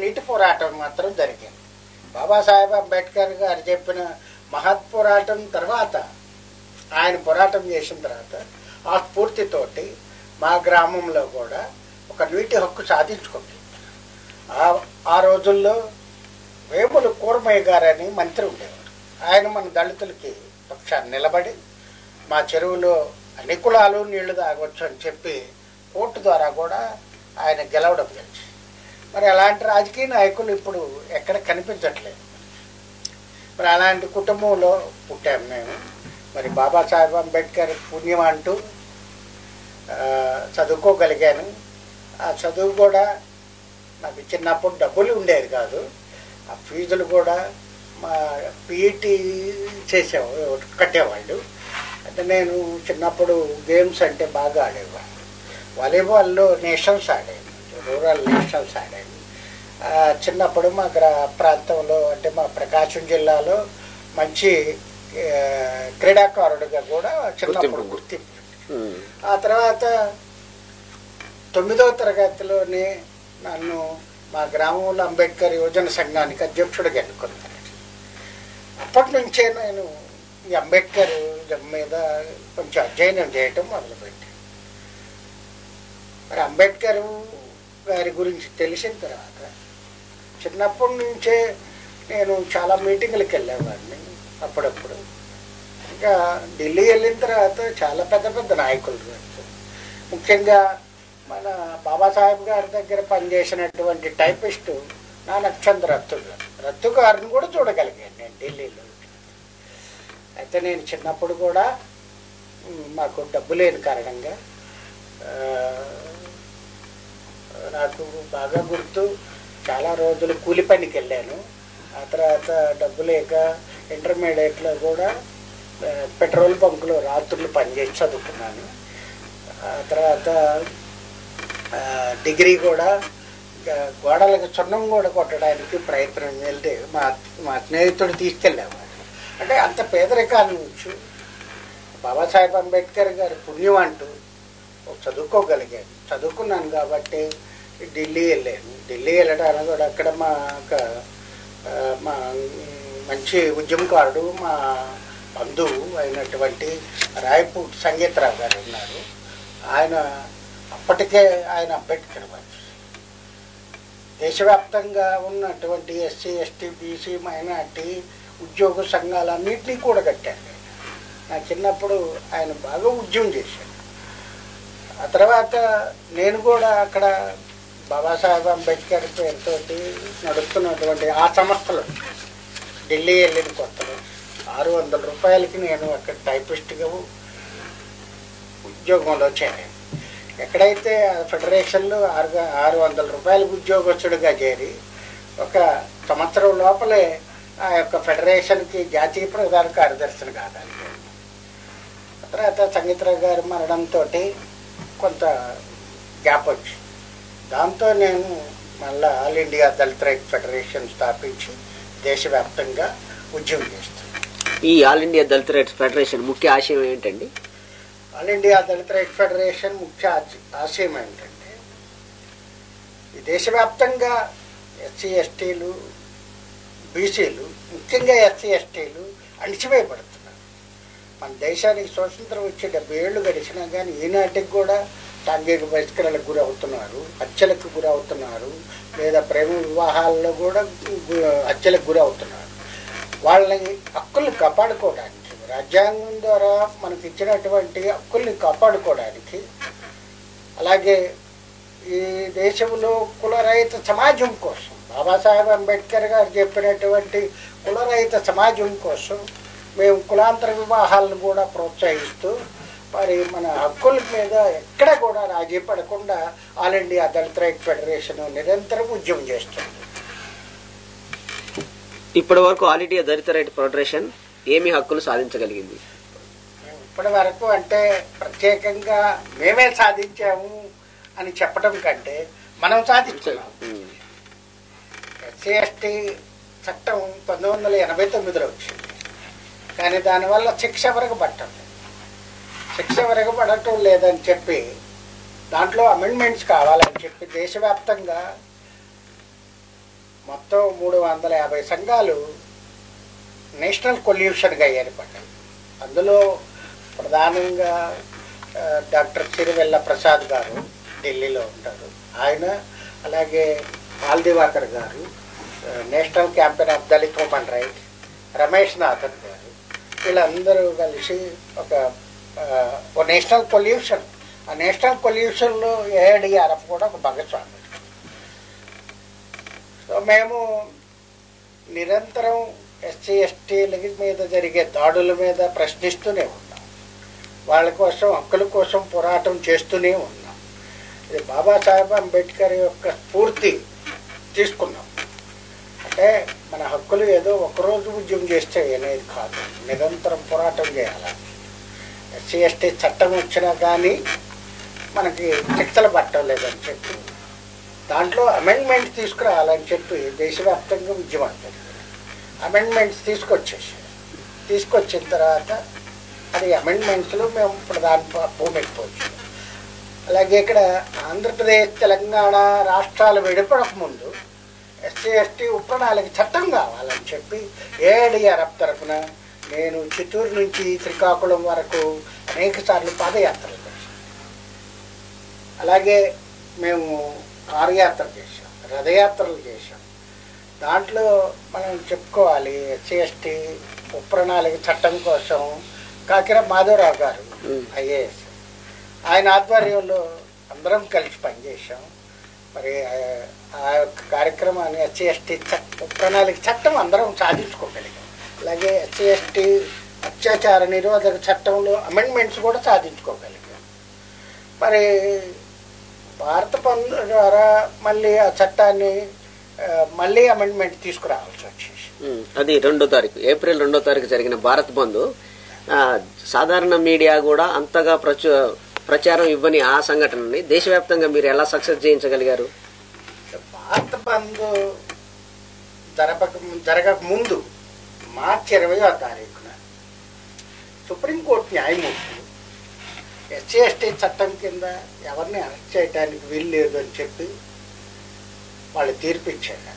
నీటి పోరాటం మాత్రం జరిగింది. బాబాసాహెబ్ అంబేద్కర్ గారు చెప్పిన మహత్ పోరాటం తర్వాత, ఆయన పోరాటం చేసిన తర్వాత ఆ స్ఫూర్తితోటి మా గ్రామంలో కూడా ఒక నీటి హక్కు సాధించుకుంది. ఆ రోజుల్లో వేముల కూరమయ్య గారని మంత్రి ఉండేవారు. ఆయన మన దళితులకి పక్షాన్ని నిలబడి మా చెరువులో అన్ని కులాలు నీళ్లు తాగొచ్చు అని చెప్పి కోర్టు ద్వారా కూడా ఆయన గెలవడం జరిగింది. మరి అలాంటి రాజకీయ నాయకులు ఇప్పుడు ఎక్కడ కనిపించట్లేదు. మరి అలాంటి కుటుంబంలో పుట్టాము మేము. మరి బాబాసాహెబ్ అంబేద్కర్ పుణ్యం అంటూ చదువుకోగలిగాను. ఆ చదువు కూడా నాకు చిన్నప్పుడు డబ్బులు ఉండేది కాదు. ఆ ఫీజులు కూడా మా పీఈటీ కట్టేవాళ్ళు. అంటే నేను చిన్నప్పుడు గేమ్స్ అంటే బాగా ఆడేవాళ్ళు. వాలీబాల్లో నేషనల్స్ ఆడాను, రూరల్ నేషనల్స్ ఆడాను. చిన్నప్పుడు మా ప్రాంతంలో అంటే మా ప్రకాశం జిల్లాలో మంచి క్రీడాకారుడిగా కూడా చిన్నప్పుడు గుర్తింపు. ఆ తర్వాత 9వ తరగతిలోనే నన్ను మా గ్రామంలో అంబేద్కర్ యువజన సంఘానికి అధ్యక్షుడిగా ఎన్నుకున్నాను. అప్పటి నుంచే నేను ఈ అంబేద్కర్ మీద కొంచెం అధ్యయనం చేయటం మొదలుపెట్టాను. మరి అంబేద్కర్ గారి గురించి తెలిసిన తర్వాత చిన్నప్పటి నుంచే నేను చాలా మీటింగులకు వెళ్ళేవాడిని. అప్పుడప్పుడు ఇంకా ఢిల్లీ వెళ్ళిన తర్వాత చాలా పెద్ద పెద్ద నాయకులు, ముఖ్యంగా మన బాబాసాహెబ్ గారి దగ్గర పనిచేసినటువంటి టైపిస్టు నానక్చంద్ రత్తు గారిని కూడా చూడగలిగాను నేను ఢిల్లీలో. అయితే నేను చిన్నప్పుడు కూడా మాకు డబ్బు లేని కారణంగా నాకు బాగా గుర్తు, చాలా రోజులు కూలి పనికి వెళ్ళాను. ఆ తర్వాత డబ్బు లేక ఇంటర్మీడియట్లో కూడా పెట్రోల్ బంకులో రాత్రులు పనిచేసి చదువుకున్నాను. ఆ తర్వాత డిగ్రీ కూడా గోడలకు సున్నం కూడా కొట్టడానికి ప్రయత్నం వెళ్తే మా స్నేహితుడు తీసుకెళ్ళేవాడు. అంటే అంత పేదరికాన్ని నుంచి బాబాసాహెబ్ అంబేద్కర్ గారి పుణ్యం అంటూ చదువుకోగలిగాను. చదువుకున్నాను కాబట్టి ఢిల్లీ వెళ్ళాను. ఢిల్లీ వెళ్ళడానికి కూడా అక్కడ మా మంచి ఉద్యమకారుడు, మా బంధువు అయినటువంటి రాయపూర్ సంగీతరావు గారు ఉన్నారు. అప్పటికే ఆయన అంబేద్కర్ వారు. దేశవ్యాప్తంగా ఉన్నటువంటి ఎస్సీ, ఎస్టీ, బీసీ, మైనార్టీ ఉద్యోగ సంఘాలన్నింటినీ కూడా కట్టారు. నా చిన్నప్పుడు ఆయన బాగా ఉద్యమం చేశాడు. ఆ తర్వాత నేను కూడా అక్కడ బాబాసాహెబ్ అంబేద్కర్ పేరుతోటి నడుస్తున్నటువంటి ఆ సంస్థలు ఢిల్లీ వెళ్ళిన కొత్తలో 600 రూపాయలకి నేను అక్కడ టైపిస్ట్గా ఉద్యోగంలో చేరాను. ఎక్కడైతే ఫెడరేషన్లో 600 రూపాయలకు ఉద్యోగస్తుడిగా చేరి ఒక సంవత్సరం లోపలే ఆ యొక్క ఫెడరేషన్కి జాతీయ ప్రధాన కార్యదర్శిని కాగలిగాను. తర్వాత సంగీతరావు గారి మరణంతో కొంత గ్యాప్ వచ్చి, దాంతో నేను మళ్ళీ ఆల్ ఇండియా దళిత రైతు ఫెడరేషన్ స్థాపించి దేశవ్యాప్తంగా ఉద్యమం చేస్తాను. ఈ ఆల్ ఇండియా దళిత రైతు ఫెడరేషన్ ముఖ్య ఆశయం ఏంటండి? ఆల్ ఇండియా దళిత రైతు ఫెడరేషన్ ముఖ్య ఆశయం ఏంటంటే, ఈ దేశవ్యాప్తంగా ఎస్సీ ఎస్టీలు, బీసీలు, ముఖ్యంగా ఎస్సీ ఎస్టీలు అణిచివేయబడుతున్నారు. మన దేశానికి స్వాతంత్రం వచ్చి 70 ఏళ్ళు గడిచినా కానీ ఈనాటికి కూడా సాంఘిక బహిష్కరణలకు గురవుతున్నారు, హత్యలకు గురవుతున్నారు, లేదా ప్రేమ వివాహాల్లో కూడా హత్యలకు గురవుతున్నారు. వాళ్ళని హక్కుల్ని కాపాడుకోవడానికి, రాజ్యాంగం ద్వారా మనకి ఇచ్చినటువంటి హక్కుల్ని కాపాడుకోవడానికి, అలాగే ఈ దేశంలో కులరహిత సమాజం కోసం బాబాసాహెబ్ అంబేద్కర్ గారు చెప్పినటువంటి కులరహిత సమాజం కోసం మేము కులాంతర వివాహాలను కూడా ప్రోత్సహిస్తూ మరి మన హక్కుల మీద ఎక్కడ కూడా రాజీ పడకుండా ఆల్ ఇండియా దళిత రైతు ఫెడరేషన్ నిరంతరం ఉద్యమం చేస్తుంది. ఇప్పటి వరకు ఆల్ ఇండియా దళిత రైతు ఫెడరేషన్ ఏమి హక్కులు సాధించగలిగింది? ఇప్పటి వరకు అంటే ప్రత్యేకంగా మేమే సాధించాము అని చెప్పడం కంటే మనం సాధించాము. ఎస్సీ ఎస్టీ చట్టం 1989లో వచ్చింది, కానీ దానివల్ల శిక్ష వెరగబడటం లేదని చెప్పి దాంట్లో అమెండ్మెంట్స్ కావాలని చెప్పి దేశవ్యాప్తంగా మొత్తం 350 సంఘాలు నేషనల్ కొల్యూషన్గా ఏర్పడ్డాయి. అందులో ప్రధానంగా డాక్టర్ సిరివెల్ల ప్రసాద్ గారు ఢిల్లీలో ఉంటారు, ఆయన, అలాగే పాల్ దివాకర్ గారు, national campaign of Dalit human rights, Ramesh Nathan గారు, వీళ్ళందరూ కలిసి ఒక నేషనల్ కొల్యూషన్. ఆ నేషనల్ కొల్యూషన్లో ఏఐడిఆర్ఎఫ్ కూడా ఒక భాగస్వామి. సో మేము నిరంతరం ఎస్సీ ఎస్టీల మీద జరిగే దాడుల మీద ప్రశ్నిస్తూనే ఉన్నాం, వాళ్ళ కోసం హక్కుల కోసం పోరాటం చేస్తూనే ఉన్నాం. ఇది బాబాసాహెబ్ అంబేద్కర్ యొక్క స్ఫూర్తి తీసుకున్నాం. అంటే మన హక్కులు ఏదో ఒకరోజు ఉద్యమం చేస్తే అనేది కాదు, నిరంతరం పోరాటం చేయాలి. ఎస్సీ ఎస్టీ చట్టం వచ్చినా కానీ మనకి శిక్షలు పట్టలేదని చెప్పి దాంట్లో అమెండ్మెంట్ తీసుకురావాలని చెప్పి దేశవ్యాప్తంగా ఉద్యమం జరిగింది. అమెండ్మెంట్స్ తీసుకొచ్చిన తర్వాత అది అమెండ్మెంట్స్లో మేము ఇప్పుడు దాని భూమికిపోవచ్చు. అలాగే ఇక్కడ ఆంధ్రప్రదేశ్ తెలంగాణ రాష్ట్రాలు విడిపడక ముందు ఎస్సీ ఎస్టీ ఉపప్రణాళిక చట్టం కావాలని చెప్పి ఏఐడిఆర్ఎఫ్ తరఫున నేను చిత్తూరు నుంచి శ్రీకాకుళం వరకు అనేక సార్లు పాదయాత్రలు చేశాను. అలాగే మేము కారుయాత్ర చేశాం, రథయాత్రలు చేశాం. దాంట్లో మనం చెప్పుకోవాలి, ఎస్సీ ఎస్టీ ఉపప్రణాళిక చట్టం కోసం కాకిర మాధవరావు గారు ఐఏఎస్, ఆయన ఆధ్వర్యంలో అందరం కలిసి పనిచేసాం. మరి ఆ యొక్క కార్యక్రమాన్ని ఎస్సీ ఎస్టీ ఉపప్రణాళిక చట్టం అందరం సాధించుకోగలిగాం. అలాగే ఎస్సీ ఎస్టీ అత్యాచార నిరోధక చట్టంలో అమెండ్మెంట్స్ కూడా సాధించుకోగలిగాం. మరి భారత బంద్ ద్వారా మళ్ళీ ఆ చట్టాన్ని మళ్ళీ అమెండ్మెంట్ తీసుకురావాల్సి వచ్చేసి అది 2వ తారీఖు ఏప్రిల్ 2వ తారీఖు జరిగిన భారత్ బంద్ సాధారణ మీడియా కూడా అంతగా ప్రచారం ఇవ్వని ఆ సంఘటనని దేశవ్యాప్తంగా మీరు ఎలా సక్సెస్ చేయించగలిగారు? భారత బంద్ జరగక ముందు మార్చి 20వ తారీఖున సుప్రీంకోర్టు న్యాయమూర్తులు ఎస్సీ ఎస్టీ చట్టం కింద ఎవరిని అరెస్ట్ చేయడానికి వీలు లేదు అని చెప్పి వాళ్ళు తీర్పిచ్చారు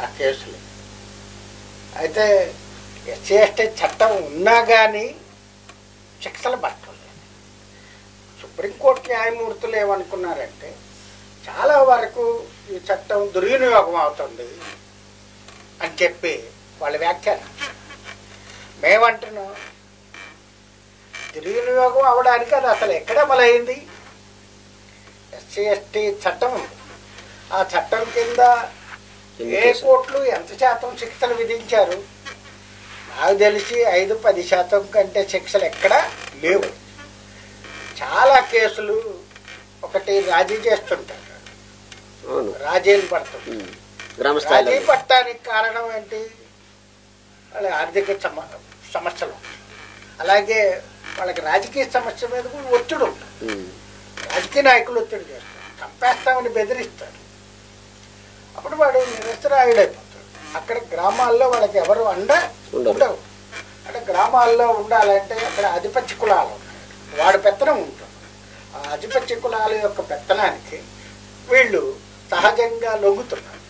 ఆ కేసులు. అయితే ఎస్సీ ఎస్టీ చట్టం ఉన్నా కానీ శిక్షలు పట్టలేదు. సుప్రీంకోర్టు న్యాయమూర్తులు ఏమనుకున్నారంటే చాలా వరకు ఈ చట్టం దుర్వినియోగం అవుతుంది అని చెప్పి వాళ్ళు వ్యాఖ్యానించారు. మేమంటున్నాం దుర్వినియోగం అవడానికి అది అసలు ఎక్కడ అమలైంది? ఎస్సీ ఎస్టీ చట్టం ఉంది, ఆ చట్టం కింద ఏ కోర్టులు ఎంత శాతం శిక్షలు విధించారు? నాకు తెలిసి 5-10% కంటే శిక్షలు ఎక్కడా లేవు. చాలా కేసులు ఒకటి రాజీ చేస్తుంటారు, రాజీలు పడుతుంది. రాజీ పట్టడానికి కారణం ఏంటి? వాళ్ళ ఆర్థిక సమస్యలు, అలాగే వాళ్ళకి రాజకీయ సమస్య మీద కూడా ఒత్తిడి ఉంటుంది. రాజకీయ నాయకులు ఒత్తిడి చేస్తారు, చంపేస్తామని బెదిరిస్తారు. అప్పుడు వాడు నిరసరాయుడైపోతాడు. అక్కడ గ్రామాల్లో వాళ్ళకి ఎవరు అండ ఉండవు. అంటే గ్రామాల్లో ఉండాలంటే అక్కడ ఆధిపత్య కులాలు ఉన్నాయి, వాడి పెత్తనం ఉంటుంది. ఆ ఆధిపత్య కులాల యొక్క పెత్తనానికి వీళ్ళు సహజంగా లొంగుతున్నారు.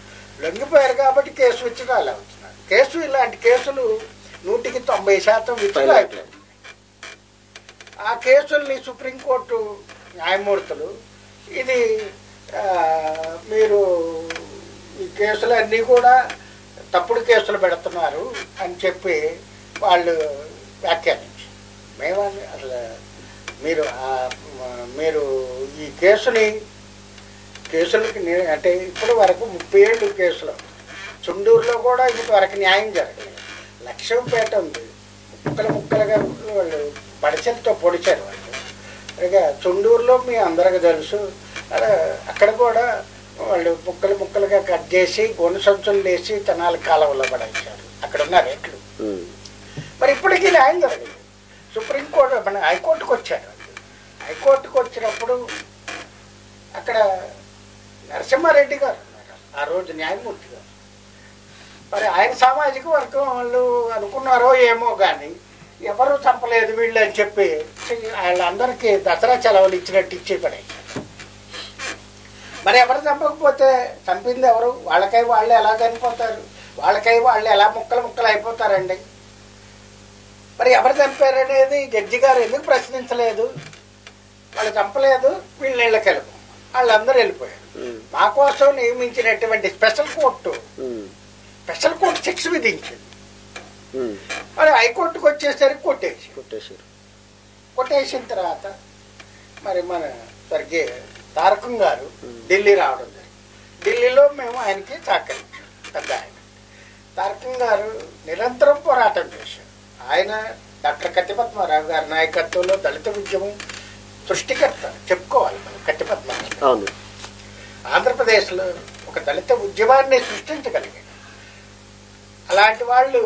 లొంగిపోయారు కాబట్టి కేసు విత్డ్రాల్ అవుతున్నారు. ఇలాంటి కేసులు 100% విత్డ్రా అయిపోయింది. ఆ కేసుల్ని సుప్రీంకోర్టు న్యాయమూర్తులు ఇది మీరు ఈ కేసులన్నీ కూడా తప్పుడు కేసులు పెడుతున్నారు అని చెప్పి వాళ్ళు వ్యాఖ్యానించారు. మేమని అసలు మీరు ఈ కేసులకి అంటే ఇప్పటి వరకు 37 కేసులు, చుండూరులో కూడా ఇప్పటి వరకు న్యాయం జరగలేదు. లక్ష్మీపేట ఉంది, ముక్కలుగా వాళ్ళు బడిసెలతో పొడిచారు వాళ్ళు. ఇక చుండూరులో మీ అందరికి తెలుసు, అక్కడ కూడా వాళ్ళు ముక్కలుగా కట్ చేసి గొండు సంచులు వేసి తెనాలి కాలంలో పడేశారు. అక్కడ ఉన్న రేట్లు. మరి ఇప్పటికీ న్యాయం జరగలేదు. సుప్రీంకోర్టు మన హైకోర్టుకు వచ్చారు. హైకోర్టుకు వచ్చినప్పుడు అక్కడ నరసింహారెడ్డి గారు ఉన్నారు ఆ రోజు న్యాయమూర్తి గారు. మరి ఆయన సామాజిక వర్గం వాళ్ళు అనుకున్నారో ఏమో కానీ ఎవరు చంపలేదు వీళ్ళు అని చెప్పి వాళ్ళందరికీ దసరా సెలవులు ఇచ్చినట్టు ఇచ్చి పడేశారు. మరి ఎవరు చంపకపోతే చంపింది ఎవరు? వాళ్ళకై వాళ్ళు ఎలా చనిపోతారు? వాళ్ళకై వాళ్ళు ఎలా ముక్కలు ముక్కలు అయిపోతారండి? మరి ఎవరు చంపారనేది జడ్జి గారు ఎందుకు ప్రశ్నించలేదు? వాళ్ళు చంపలేదు, వీళ్ళు ఇళ్ళకి వెళ్ళిపో, వాళ్ళందరూ వెళ్ళిపోయారు. మా కోసం నియమించినటువంటి స్పెషల్ కోర్టు శిక్ష విధించింది. మరి హైకోర్టుకు వచ్చేసరికి కొట్టేసిన తర్వాత మరి మన స్వర్గీయ తారకం గారు ఢిల్లీ రావడం జరిగింది. ఢిల్లీలో మేము ఆయనకి సహకరించాం. పెద్ద ఆయన తారకం గారు నిరంతరం పోరాటం చేశారు. ఆయన డాక్టర్ కత్తిపద్మారావు గారి నాయకత్వంలో దళిత ఉద్యమం సృష్టికర్త చెప్పుకోవాలి మనం. కత్తిపద్మారావు ఆంధ్రప్రదేశ్లో ఒక దళిత ఉద్యమాన్ని సృష్టించగలిగాడు. అలాంటి వాళ్ళు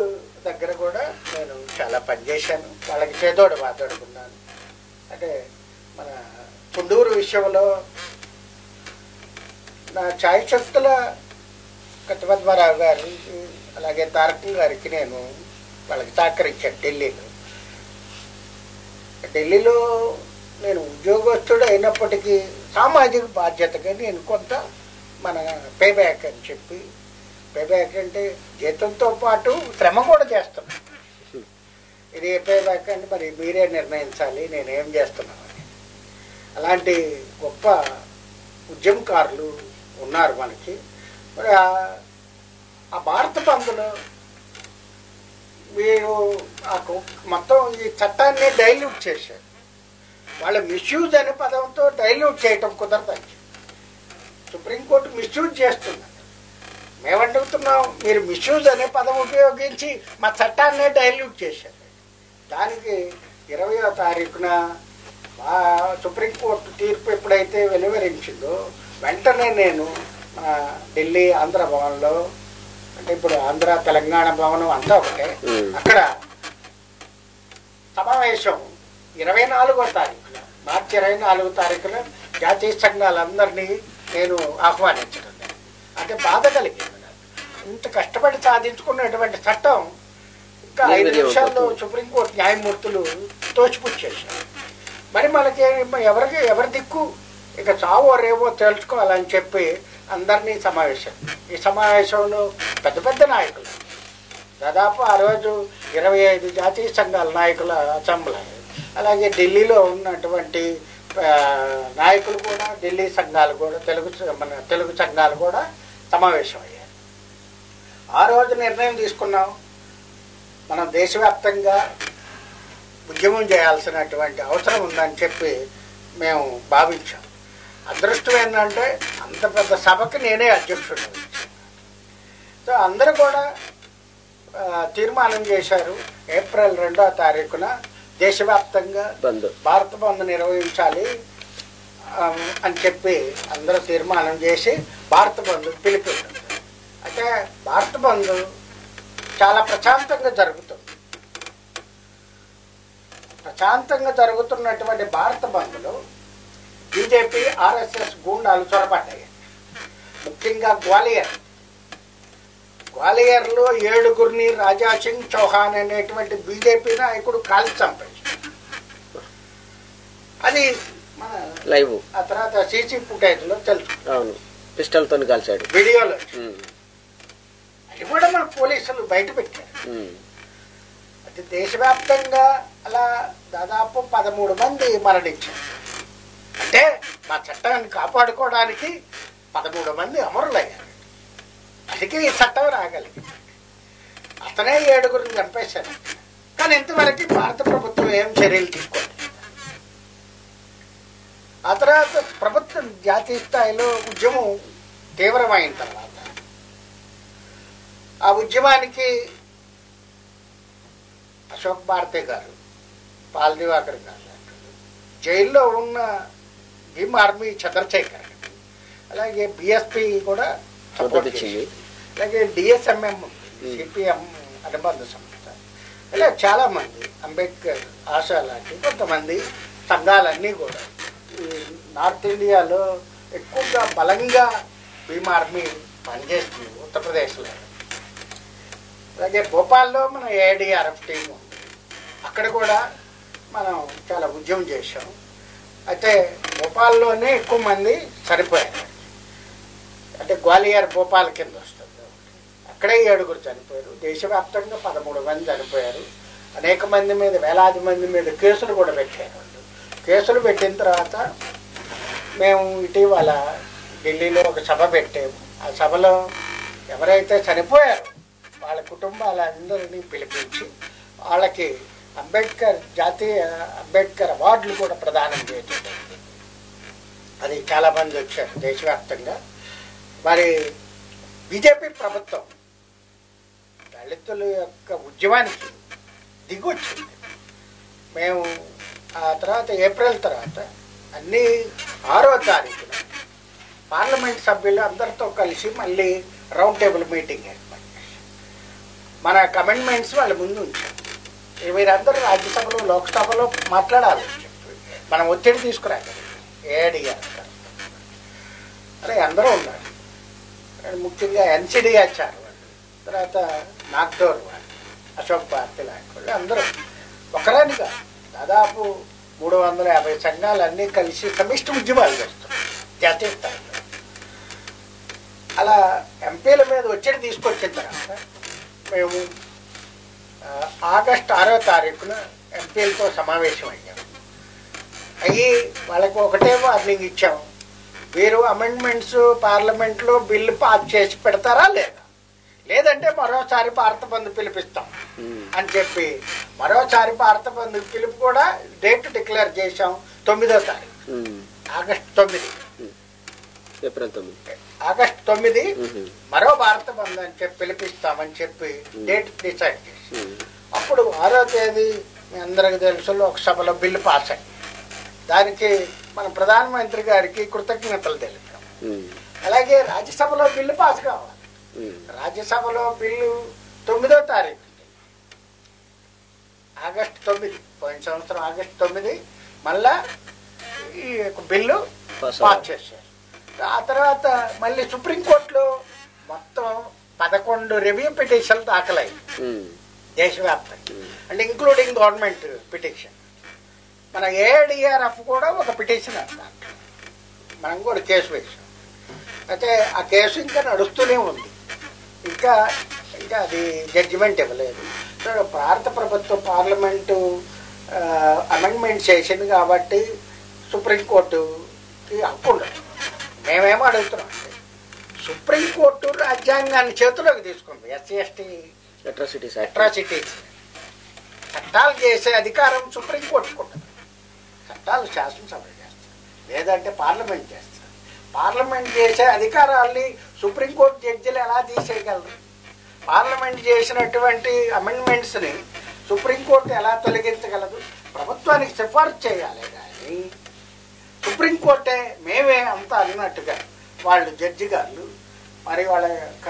దగ్గర కూడా నేను చాలా పనిచేశాను. వాళ్ళకి చేదోడు వాదోడుకున్నాను. అంటే మన చుండూరు విషయంలో నా ఛాయశక్తుల కత్తిపద్మారావు గారు అలాగే తారకం గారికి నేను వాళ్ళకి సహకరించాను. ఢిల్లీలో నేను ఉద్యోగస్తుడు అయినప్పటికీ సామాజిక బాధ్యతగా నేను కొంత మన పేబ్యాక్ అని చెప్పి, పేబ్యాక్ అంటే జీతంతో పాటు శ్రమ కూడా చేస్తున్నాను. ఇది పేబ్యాక్ అంటే మరి మీరే నిర్ణయించాలి నేనేం చేస్తున్నామని. అలాంటి గొప్ప ఉద్యమకారులు ఉన్నారు మనకి. మరి ఆ భారత బంద్లో మీరు మొత్తం ఈ చట్టాన్ని డైల్యూట్ చేశారు. వాళ్ళ మిస్యూజ్ అనే పదంతో డైల్యూట్ చేయటం కుదరదు. సుప్రీంకోర్టు మిస్యూజ్ చేస్తున్నారు. మేమడుగుతున్నాం, మీరు మిస్యూజ్ అనే పదం ఉపయోగించి మా చట్టాన్నే డైల్యూట్ చేశారు. దానికి 20వ తారీఖున సుప్రీంకోర్టు తీర్పు ఎప్పుడైతే వెలువరించిందో వెంటనే నేను ఢిల్లీ ఆంధ్ర భవన్లో, అంటే ఇప్పుడు ఆంధ్ర తెలంగాణ భవనం అంతా ఒకటే, అక్కడ సమావేశం 24వ తారీఖున, మార్చి 24వ తారీఖున జాతీయ సంఘాలందరినీ నేను ఆహ్వానించడం. అంటే బాధ కలిగింది. ఇంత కష్టపడి సాధించుకున్నటువంటి చట్టం ఇంకా 5 నిమిషాల్లో సుప్రీంకోర్టు న్యాయమూర్తులు తోచిపుచ్చేశారు. మరి మనకి ఎవరి దిక్కు, ఇక చావో రేవో తెలుసుకోవాలని చెప్పి అందరినీ సమావేశం. ఈ సమావేశంలో పెద్ద పెద్ద నాయకులు, దాదాపు ఆ రోజు 25 జాతీయ సంఘాల నాయకుల అసెంబ్లీ, అలాగే ఢిల్లీలో ఉన్నటువంటి నాయకులు కూడా, ఢిల్లీ సంఘాలు కూడా, తెలుగు సంఘాలు కూడా సమావేశమయ్యారు. ఆ రోజు నిర్ణయం తీసుకున్నాం, మనం దేశవ్యాప్తంగా ఉద్యమం చేయాల్సినటువంటి అవసరం ఉందని చెప్పి మేము భావించాం. అదృష్టం ఏంటంటే అంత పెద్ద సభకి నేనే అధ్యక్షుడు. సో అందరూ కూడా తీర్మానం చేశారు, ఏప్రిల్ 2వ తారీఖున దేశవ్యాప్తంగా భారత బంద్ నిర్వహించాలి అని చెప్పి అందరూ తీర్మానం చేసి భారత బంద్ పిలిపించారు. అయితే భారత బంద్ చాలా ప్రశాంతంగా జరుగుతుంది. ప్రశాంతంగా జరుగుతున్నటువంటి భారత బంద్లో బీజేపీ ఆర్ఎస్ఎస్ గూండాలు చొరబడ్డాయి. ముఖ్యంగా గ్వాలియర్లో 7గురిని రాజాసింగ్ చౌహాన్ అనేటువంటి బీజేపీ నాయకుడు కాల్చి చంపేశాడు. అది మన లైవ్, ఆ తర్వాత సీసీ ఫుటేజ్లో తెలుసు. పిస్టల్తో కాల్చాడు వీడియోలో. అది కూడా మన పోలీసులు బయట పెట్టారు. అది దేశవ్యాప్తంగా అలా దాదాపు 13 మంది మరణించారు. అంటే మా చట్టాన్ని కాపాడుకోవడానికి 13 మంది అమరులయ్యారు. అందుకే ఈ చట్టం రాగలిగింది. అతనే 7గురిని చంపేశారు. కానీ ఇంతవరకు భారత ప్రభుత్వం ఏం చర్యలు తీసుకోలేదు. ఆ తర్వాత ప్రభుత్వం జాతీయ స్థాయిలో ఉద్యమం తీవ్రమైన తర్వాత ఆ ఉద్యమానికి అశోక్ భారతి గారు, పాల్ దివాకర్ గారు, జైల్లో ఉన్న భీమ్ ఆర్మీ చంద్రశేఖర్, అలాగే బిఎస్పి కూడా సపోర్ట్ చేసింది, అలాగే డిఎస్ఎంఎం సిపిఎం అనుబంధ సంస్థ, ఇలా చాలామంది, అంబేద్కర్ ఆశా లాంటి కొంతమంది సంఘాలన్నీ కూడా ఈ నార్త్ ఇండియాలో ఎక్కువగా బలంగా భీమ్ ఆర్మీ పనిచేస్తుంది ఉత్తరప్రదేశ్లో. అలాగే భోపాల్లో మన ఏఐడిఆర్ఎఫ్ టీం ఉంది, అక్కడ కూడా మనం చాలా ఉద్యమం చేసాం. అయితే భోపాల్లోనే ఎక్కువ మంది చనిపోయారు. అంటే గ్వాలియర్ భోపాల్ కింద వస్తుంది. అక్కడే 7 చనిపోయారు. దేశవ్యాప్తంగా 13 మంది చనిపోయారు. అనేక మంది మీద, వేలాది మంది మీద కేసులు కూడా పెట్టారు వాళ్ళు. కేసులు పెట్టిన తర్వాత మేము ఇటీవల ఢిల్లీలో ఒక సభ పెట్టాము. ఆ సభలో ఎవరైతే చనిపోయారో వాళ్ళ కుటుంబాలందరినీ పిలిపించి వాళ్ళకి జాతీయ అంబేద్కర్ అవార్డులు కూడా ప్రదానం చేయడం జరిగింది. అది చాలామంది వచ్చారు దేశవ్యాప్తంగా. మరి బీజేపీ ప్రభుత్వం దళితుల యొక్క ఉద్యమానికి దిగొచ్చింది. మేము ఆ తర్వాత ఏప్రిల్ తర్వాత అన్ని 6వ తారీఖున పార్లమెంట్ సభ్యులు అందరితో కలిసి మళ్ళీ రౌండ్ టేబుల్ మీటింగ్ ఏర్పాటు చేశాం. మన అమెండ్మెంట్స్ వాళ్ళ ముందు ఉంచాం. వీరందరూ రాజ్యసభలో, లోక్సభలో మాట్లాడాలి చెప్పి మనం ఒత్తిడి తీసుకురాలి. ఏడి గారు అరే అందరూ ఉన్నారు. ముఖ్యంగా ఎన్సిడి ఆచారు వాళ్ళు, తర్వాత నాగ్డోర్ వాళ్ళు, అశోక్ భారతి లాంటి వాళ్ళు అందరూ ఒకరానిగా దాదాపు 350 సంఘాలన్నీ కలిసి సమిష్టి ఉద్యమాలు చేస్తున్నారు జాతీయ స్థాయిలో. అలా ఎంపీల మీద ఒత్తిడి తీసుకొచ్చిన తర్వాత మేము ఆగస్టు 6వ తారీఖున ఎంపీలతో సమావేశం అయ్యాము. అయ్యి వాళ్ళకు ఒకటే వార్నింగ్ ఇచ్చాము, వీరు అమెండ్మెంట్స్ పార్లమెంట్లో బిల్లు పాస్ చేసి పెడతారా లేదంటే మరోసారి భారత బంద్ పిలిపిస్తాం అని చెప్పి మరోసారి భారత బంద్ పిలుపు కూడా డేట్ డిక్లేర్ చేశాం. 9వ తారీఖు ఆగస్టు 9, ఆగస్టు 9 మరో భారత బంద్ అని చెప్పి పిలిపిస్తామని చెప్పి డేట్ డిసైడ్ చేసి అప్పుడు 6వ తేదీ మీ అందరికి తెలుసు లోక్సభలో బిల్లు పాస్ అయింది. దానికి మన ప్రధానమంత్రి గారికి కృతజ్ఞతలు తెలిపాం. అలాగే రాజ్యసభలో బిల్లు పాస్ కావాలి. రాజ్యసభలో బిల్లు 9వ తారీఖు ఆగస్టు 9, పోయిన సంవత్సరం ఆగస్టు 9 మళ్ళా ఈ బిల్లు పాస్ చేశారు. ఆ తర్వాత మళ్ళీ సుప్రీంకోర్టులో మొత్తం 11 రివ్యూ పిటిషన్లు దాఖలయ్యాయి దేశవ్యాప్తంగా, అంటే ఇంక్లూడింగ్ గవర్నమెంట్ పిటిషన్. మన ఏఐడిఆర్ఎఫ్ కూడా ఒక పిటిషన్ దాంట్లో మనం కూడా కేసు వేసాం. అయితే ఆ కేసు ఇంకా నడుస్తూనే ఉంది, ఇంకా అది జడ్జిమెంట్ ఇవ్వలేదు. సో భారత ప్రభుత్వం పార్లమెంటు అమెండ్మెంట్ చేసింది కాబట్టి సుప్రీంకోర్టుకి హక్కు ఉండదు. మేమేమో అడుగుతున్నాం అంటే సుప్రీంకోర్టు రాజ్యాంగాన్ని చేతిలోకి తీసుకుంది. ఎస్సీ అట్రాసిటీస్ చట్టాలు చేసే అధికారం సుప్రీంకోర్టుకు ఉంటుంది. చట్టాలు శాసనసభ చేస్తారు, లేదంటే పార్లమెంట్ చేస్తారు. పార్లమెంట్ చేసే అధికారాల్ని సుప్రీంకోర్టు జడ్జిలు ఎలా తీసేయగలరు? పార్లమెంట్ చేసినటువంటి అమెండ్మెంట్స్ని సుప్రీంకోర్టు ఎలా తొలగించగలదు? ప్రభుత్వానికి సిఫార్సు చేయాలి కానీ సుప్రీంకోర్టే మేమే అంతా అన్నట్టుగా వాళ్ళు జడ్జి గారు మరి వాళ్ళ యొక్క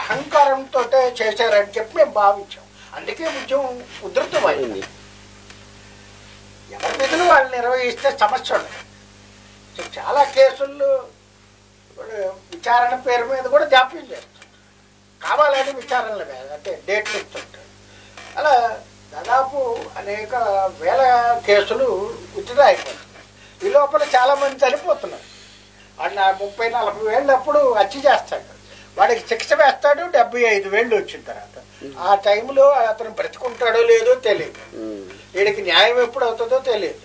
అహంకారంతో చేశారని చెప్పి మేము భావించాం. అందుకే ఉద్యమం ఉధృతమైంది. ఎవరి విధులు వాళ్ళు నిర్వహిస్తే సమస్య ఉండదు. చాలా కేసుల్లో విచారణ పేరు మీద కూడా జాప్యం చేస్తారు, కావాలని విచారణల మీద అంటే డేట్లు ఇస్తుంటారు. అలా దాదాపు అనేక వేల కేసులు ఉచిత అయిపోతున్నాయి. ఈ లోపల చాలామంది చనిపోతున్నారు. వాడు 30-40 వేళ్ళప్పుడు హత్య చేస్తాడు, వాడికి శిక్ష వేస్తాడు. 75 వచ్చిన తర్వాత ఆ టైంలో అతను బ్రతుకుంటాడో లేదో తెలియదు, వీడికి న్యాయం ఎప్పుడు అవుతుందో తెలియదు.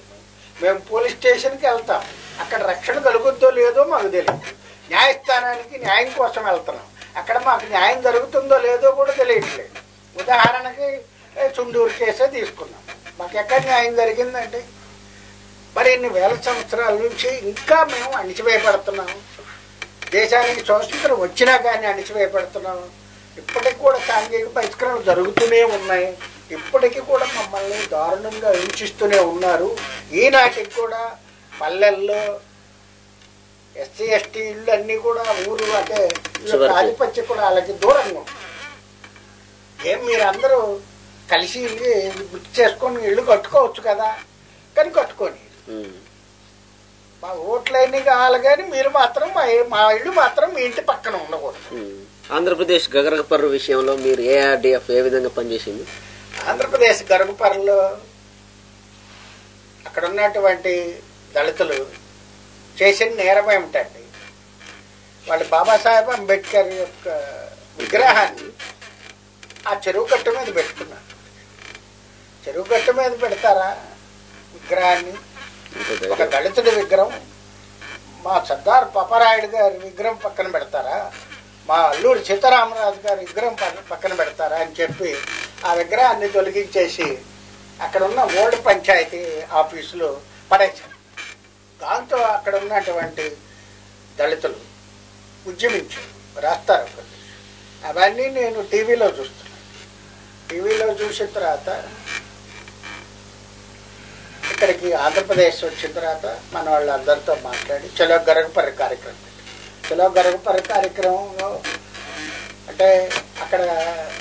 మేము పోలీస్ స్టేషన్కి వెళ్తాం, అక్కడ రక్షణ కలుగుద్దో లేదో మాకు తెలియదు. న్యాయస్థానానికి న్యాయం కోసం వెళ్తున్నాం, అక్కడ మాకు న్యాయం జరుగుతుందో లేదో కూడా తెలియట్లేదు. ఉదాహరణకి చుండూరు కేసే తీసుకున్నాం, మాకు ఎక్కడ న్యాయం జరిగిందండి? మరి ఇన్ని వేల సంవత్సరాల నుంచి ఇంకా మేము అణిచివేయబడుతున్నాము. దేశానికి స్వాతంత్రం వచ్చినా కానీ అణిచివేయబడుతున్నాము. ఇప్పటికి కూడా సాంఘిక పరిష్కరణలు జరుగుతూనే ఉన్నాయి. ఇప్పటికీ కూడా మమ్మల్ని దారుణంగా హింసిస్తూనే ఉన్నారు. ఈనాటికి కూడా పల్లెల్లో ఎస్సీ ఎస్టీ ఇళ్ళు అన్నీ కూడా ఊరు అంటే ఆధిపత్యం కూడా వాళ్ళకి దూరంగా ఉంది. ఏం మీరందరూ కలిసి గుర్తు చేసుకొని ఇళ్ళు కట్టుకోవచ్చు కదా, కానీ కట్టుకొని మా ఓట్లన్నీ కావాలి కానీ మీరు మాత్రం మా ఇళ్ళు మాత్రం మీ ఇంటి పక్కన ఉండకూడదు. ఆంధ్రప్రదేశ్ గగరగపర్రు విషయంలో మీరు ఏఆర్డిఎఫ్ ఏ విధంగా పనిచేసింది? ఆంధ్రప్రదేశ్ గరగపర్రులో అక్కడ ఉన్నటువంటి దళితులు చేసిన నేరం ఏమిటండి? వాళ్ళు బాబాసాహెబ్ అంబేద్కర్ యొక్క విగ్రహాన్ని ఆ చెరువు కట్ట మీద పెట్టుకున్నారు. చెరువు కట్ట మీద పెడతారా విగ్రహాన్ని? ఒక దళితుడి విగ్రహం, మా సర్దార్ పాపారాయుడు గారి విగ్రహం పక్కన పెడతారా? మా అల్లూరి సీతారామరాజు గారి విగ్రహం పక్కన పెడతారా అని చెప్పి ఆ విగ్రహాన్ని తొలగించేసి అక్కడ ఉన్న ఓల్డ్ పంచాయతీ ఆఫీసులో పడేశారు. దాంతో అక్కడ ఉన్నటువంటి దళితులు ఉద్యమించారు, రాస్తారు. అవన్నీ నేను టీవీలో చూస్తున్నాను. టీవీలో చూసిన తర్వాత ఇక్కడికి ఆంధ్రప్రదేశ్ వచ్చిన తర్వాత మన వాళ్ళందరితో మాట్లాడి చలో గరుగుపర్రి కార్యక్రమం పెట్టి, చలో గరుగుపర్రి కార్యక్రమంలో అంటే అక్కడ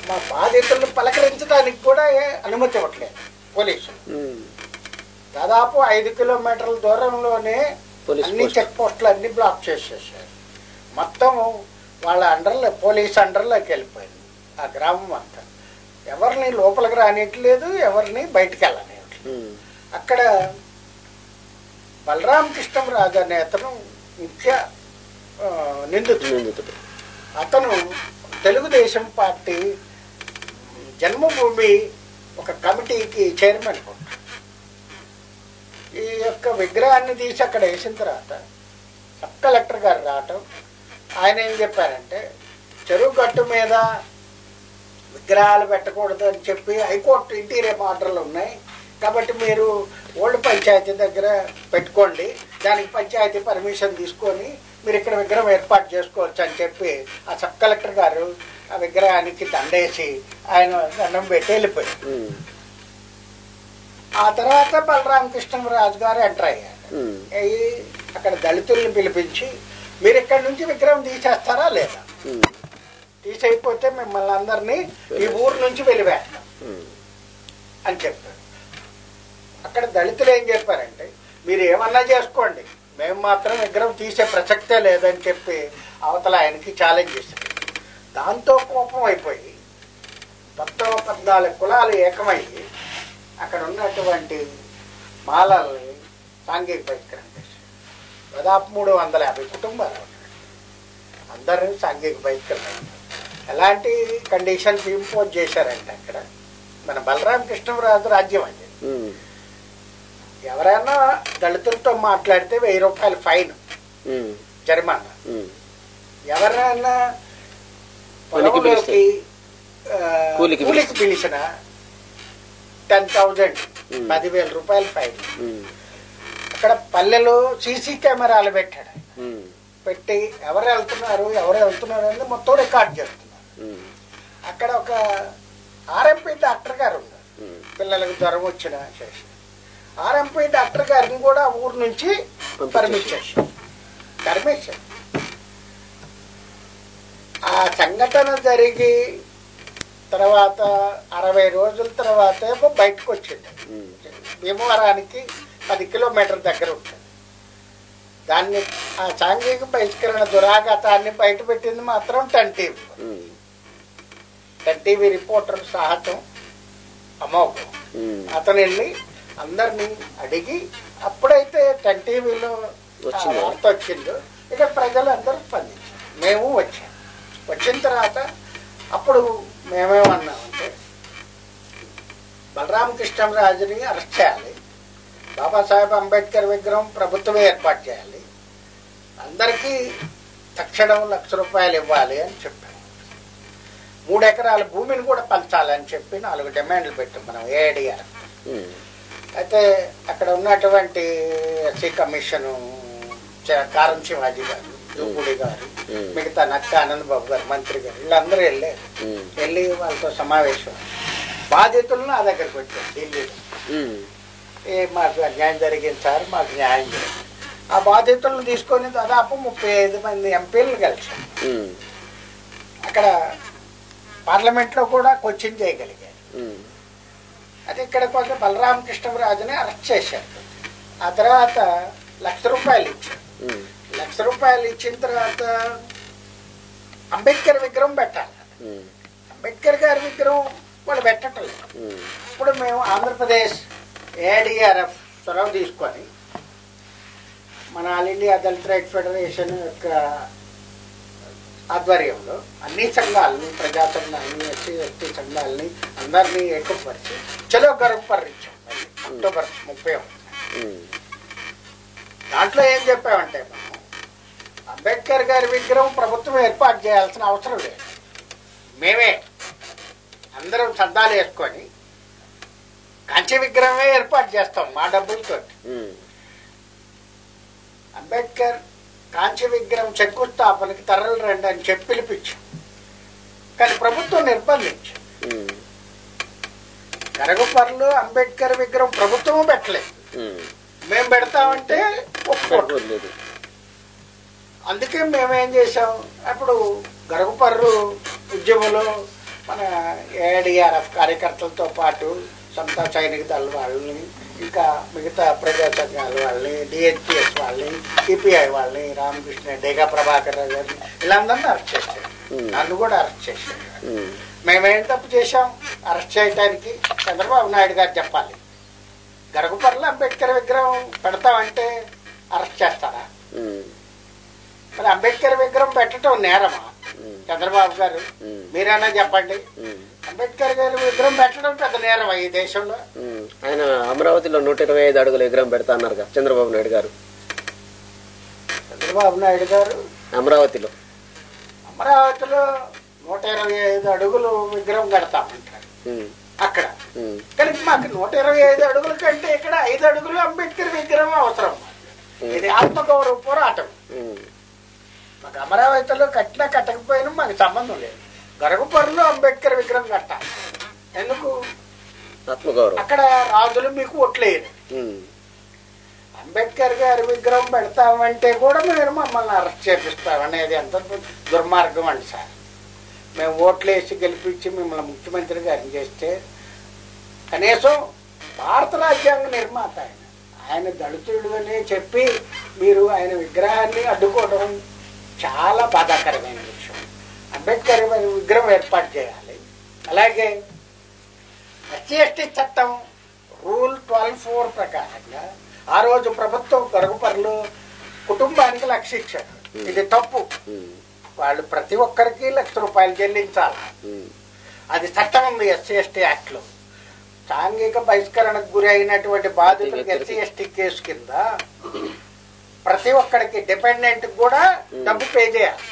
మా బాధితులను పలకరించడానికి కూడా అనుమతి ఇవ్వట్లేదు పోలీసులు. దాదాపు 5 కిలోమీటర్ల దూరంలోనే అన్ని చెక్ పోస్టులు అన్ని బ్లాక్ చేసేసారు. మొత్తం వాళ్ళ అండర్లో, పోలీస్ అండర్లోకి వెళ్ళిపోయింది ఆ గ్రామం అంతా. ఎవరిని లోపలికి రానియట్లేదు, ఎవరిని బయటికి వెళ్ళనియట్లేదు. అక్కడ బలరామకృష్ణరాజు అనే అతను ముఖ్య నిందితుడు. అతను తెలుగుదేశం పార్టీ జన్మభూమి ఒక కమిటీకి చైర్మన్ ఉంటాడు. ఈ యొక్క విగ్రహాన్ని తీసి అక్కడ వేసిన తర్వాత సబ్ కలెక్టర్ గారు రావటం, ఆయన ఏం చెప్పారంటే చెరువు గట్టు మీద విగ్రహాలు పెట్టకూడదు అని చెప్పి హైకోర్టు ఇంటీరియం ఆర్డర్లు ఉన్నాయి, కాబట్టి మీరు ఓల్డ్ పంచాయతీ దగ్గర పెట్టుకోండి, దానికి పంచాయతీ పర్మిషన్ తీసుకొని మీరు ఇక్కడ విగ్రహం ఏర్పాటు చేసుకోవచ్చు అని చెప్పి ఆ సబ్ కలెక్టర్ గారు ఆ విగ్రహానికి దండేసి ఆయన దండం పెట్టి వెళ్ళిపోయారు. ఆ తర్వాత బలరామకృష్ణరాజు గారు ఎంటర్ అయ్యారు. అయ్యి అక్కడ దళితుల్ని పిలిపించి మీరు ఇక్కడి నుంచి విగ్రహం తీసేస్తారా లేదా, తీసేయకపోతే మిమ్మల్ని అందరినీ ఈ ఊరు నుంచి వెలివేస్తాం అని చెప్పారు. అక్కడ దళితులు ఏం చెప్పారంటే మీరు ఏమన్నా చేసుకోండి, మేము మాత్రం విగ్రహం తీసే ప్రసక్తే లేదని చెప్పి అవతల ఆయనకి ఛాలెంజ్ చేశారు. దాంతో కోపం అయిపోయి 14 కులాలు ఏకమయ్యి అక్కడ ఉన్నటువంటి మాలల్ని సాంఘిక బహిష్కరణ చేశారు. దాదాపు 350 కుటుంబాలు ఉన్నాయి, అందరూ సాంఘిక బహిష్కరణ. ఎలాంటి కండిషన్స్ ఇంపోజ్ చేశారంటే అక్కడ మన బలరామకృష్ణరాజు రాజ్యం అది. ఎవరైనా దళితులతో మాట్లాడితే 1000 రూపాయలు ఫైన్ జరిమానా, ఎవరైనా పొలంలోకి కూలికి పిలిచిన 10,000 10,000 రూపాయలు ఫైన్. అక్కడ పల్లెలో సీసీ కెమెరాలు పెట్టాడు, పెట్టి ఎవరు వెళ్తున్నారు అనేది మొత్తం రికార్డ్ చేస్తున్నారు. అక్కడ ఒక ఆర్ఎంపీ డాక్టర్ గారు ఉన్నారు, పిల్లలకు జ్వరం వచ్చిన చేసి ఆర్ఎంపీ డాక్టర్ గారిని కూడా ఊరు నుంచి పర్మిషన్. ఆ సంఘటన జరిగి తర్వాత 60 రోజుల తర్వాత బయటకు వచ్చింది. భీమవరానికి 10 కిలోమీటర్ల దగ్గర ఉంటుంది. దాన్ని ఆ సాంఘిక బహిష్కరణ దురాఘాతాన్ని బయట పెట్టింది మాత్రం 10 టీవీ రిపోర్టర్ సాహసం అమోఘం. అతను వెళ్ళి అందరినీ అడిగి అప్పుడైతే 10 టీవీలో వార్త వచ్చిందో ఇక ప్రజలందరూ స్పందించారు. మేము వచ్చిన తర్వాత అప్పుడు మేమేమన్నామంటే బలరామకృష్ణరాజుని అరెస్ట్ చేయాలి, బాబాసాహెబ్ అంబేద్కర్ విగ్రహం ప్రభుత్వమే ఏర్పాటు చేయాలి, అందరికీ తక్షణం ₹1,00,000 ఇవ్వాలి అని చెప్పాము. 3 ఎకరాల భూమిని కూడా పంచాలని చెప్పి 4 డిమాండ్లు పెట్టాం మనం ఏఐడిఆర్. అయితే అక్కడ ఉన్నటువంటి ఎస్సీ కమిషను కారం శివాజీ గారు, జూపూడి గారు, మిగతా నక్క ఆనందబాబు గారు, మంత్రి గారు, వీళ్ళందరూ వెళ్ళి వాళ్ళతో సమావేశం. బాధితులను నా దగ్గరకు వచ్చారు ఢిల్లీలో. మాకు అన్యాయం జరిగింది సార్, మాకు న్యాయం చేయండి. ఆ బాధితులను తీసుకొని దాదాపు 35 మంది ఎంపీలను కలిసాం. అక్కడ పార్లమెంట్లో కూడా క్వశ్చన్ చేయగలిగారు. అది ఇక్కడ కొంచెం బలరామకృష్ణరాజుని అరెస్ట్ చేశారు. ఆ తర్వాత ₹1,00,000 ఇచ్చారు. ₹1,00,000 ఇచ్చిన తర్వాత అంబేద్కర్ విగ్రహం పెట్టాలి. అంబేద్కర్ గారి విగ్రహం వాళ్ళు పెట్టటం లేదు. ఇప్పుడు మేము ఆంధ్రప్రదేశ్ ఏఐడిఆర్ఎఫ్ చొరవ తీసుకొని మన ఆల్ ఇండియా దళిత రైట్ ఫెడరేషన్ యొక్క ఆధ్వర్యంలో అన్ని సంఘాలని, ప్రజా సంఘాలని, ఎస్సీ ఎస్టీ సంఘాలని అందరినీ ఏకపరిచి చలో గర్వపర్రు ఇచ్చాం అక్టోబర్ 30. దాంట్లో ఏం చెప్పామంటే మనం అంబేద్కర్ గారి విగ్రహం ప్రభుత్వం ఏర్పాటు చేయాల్సిన అవసరం లేదు, మేమే అందరం చందాలు వేసుకొని కాంచి విగ్రహమే ఏర్పాటు చేస్తాం మా డబ్బులతో. అంబేద్కర్ కాంచి విగ్రహం శంకుస్థాపనకి తరలి రండి అని చెప్పి పిలిపించాం, కానీ ప్రభుత్వం నిర్బంధించాం. గరగపర్రులో అంబేద్కర్ విగ్రహం ప్రభుత్వం పెట్టలేదు, మేము పెడతామంటే ఒప్పుకోవట్లేదు. అందుకే మేమేం చేసాం, అప్పుడు గరగపర్రు ఉద్యమంలో మన ఏఐడిఆర్ఎఫ్ కార్యకర్తలతో పాటు సమతా సైనిక దళ వాళ్ళని, ఇంకా మిగతా ప్రజా సంఘాల వాళ్ళని, డిఎన్పిఎస్ వాళ్ళని, సిపిఐ వాళ్ళని, రామకృష్ణ, డేగా ప్రభాకర్ రావు గారిని వీళ్ళందరినీ అరెస్ట్ చేశారు, నన్ను కూడా అరెస్ట్ చేశారు. మేమేం తప్పు చేశాం? అరెస్ట్ చేయడానికి చంద్రబాబు నాయుడు గారు చెప్పాలి. గరగపర్రులో అంబేద్కర్ విగ్రహం పెడతామంటే అరెస్ట్ చేస్తారా? మరి అంబేద్కర్ విగ్రహం పెట్టడం నేరమా? చంద్రబాబు గారు మీరైనా చెప్పండి, అంబేద్కర్ గారి విగ్రహం పెట్టడం పెద్ద నేరమా ఈ దేశంలో? ఆయన అమరావతిలో 125 అడుగుల విగ్రహం పెడతా అన్నారు చంద్రబాబు నాయుడు గారు. చంద్రబాబు నాయుడు గారు అమరావతిలో 125 అడుగులు విగ్రహం కడతామంటారు అక్కడ. కానీ మాకు 125 అడుగుల కంటే ఇక్కడ 5 అడుగులు అంబేద్కర్ విగ్రహం అవసరం. ఇది ఆత్మగౌరవ పోరాటం. మాకు అమరావతిలో కట్టినా కట్టకపోయినా మాకు సంబంధం లేదు. గరగపర్రులో అంబేద్కర్ విగ్రహం కట్టాలి. ఎందుకు? ఆత్మగౌరవం. అక్కడ రాజులు మీకు ఓట్లేరు. అంబేద్కర్ గారి విగ్రహం పెడతామంటే కూడా మీరు మమ్మల్ని అరెస్ట్ చేపిస్తాం అనేది ఎంత దుర్మార్గం అండి సార్. మేము ఓట్లేసి గెలిపించి మిమ్మల్ని ముఖ్యమంత్రి గారిని చేస్తే కనీసం భారత రాజ్యాంగ నిర్మాత ఆయన దళితుడు అనే చెప్పి మీరు ఆయన విగ్రహాన్ని అడ్డుకోవడం చాలా బాధాకరమైన విషయం. అంబేద్కర్ విగ్రహం ఏర్పాటు చేయాలి. అలాగే ఎస్సీ ఎస్టీ చట్టం రూల్ 12(4) ప్రకారంగా ఆ రోజు ప్రభుత్వం గరగపర్రులో కుటుంబానికి 1,00,000 ఇచ్చారు. ఇది తప్పు. వాళ్ళు ప్రతి ఒక్కరికి ₹1,00,000 చెల్లించాలి. అది చట్టం ఉంది ఎస్సీ ఎస్టీ యాక్ట్ లో. సాంఘిక బహిష్కరణకు గురి అయినటువంటి బాధితులకు ఎస్సీ ఎస్టీ కేసు కింద ప్రతి ఒక్కరికి డిపెండెంట్ కూడా డబ్బు పే చేయాలి.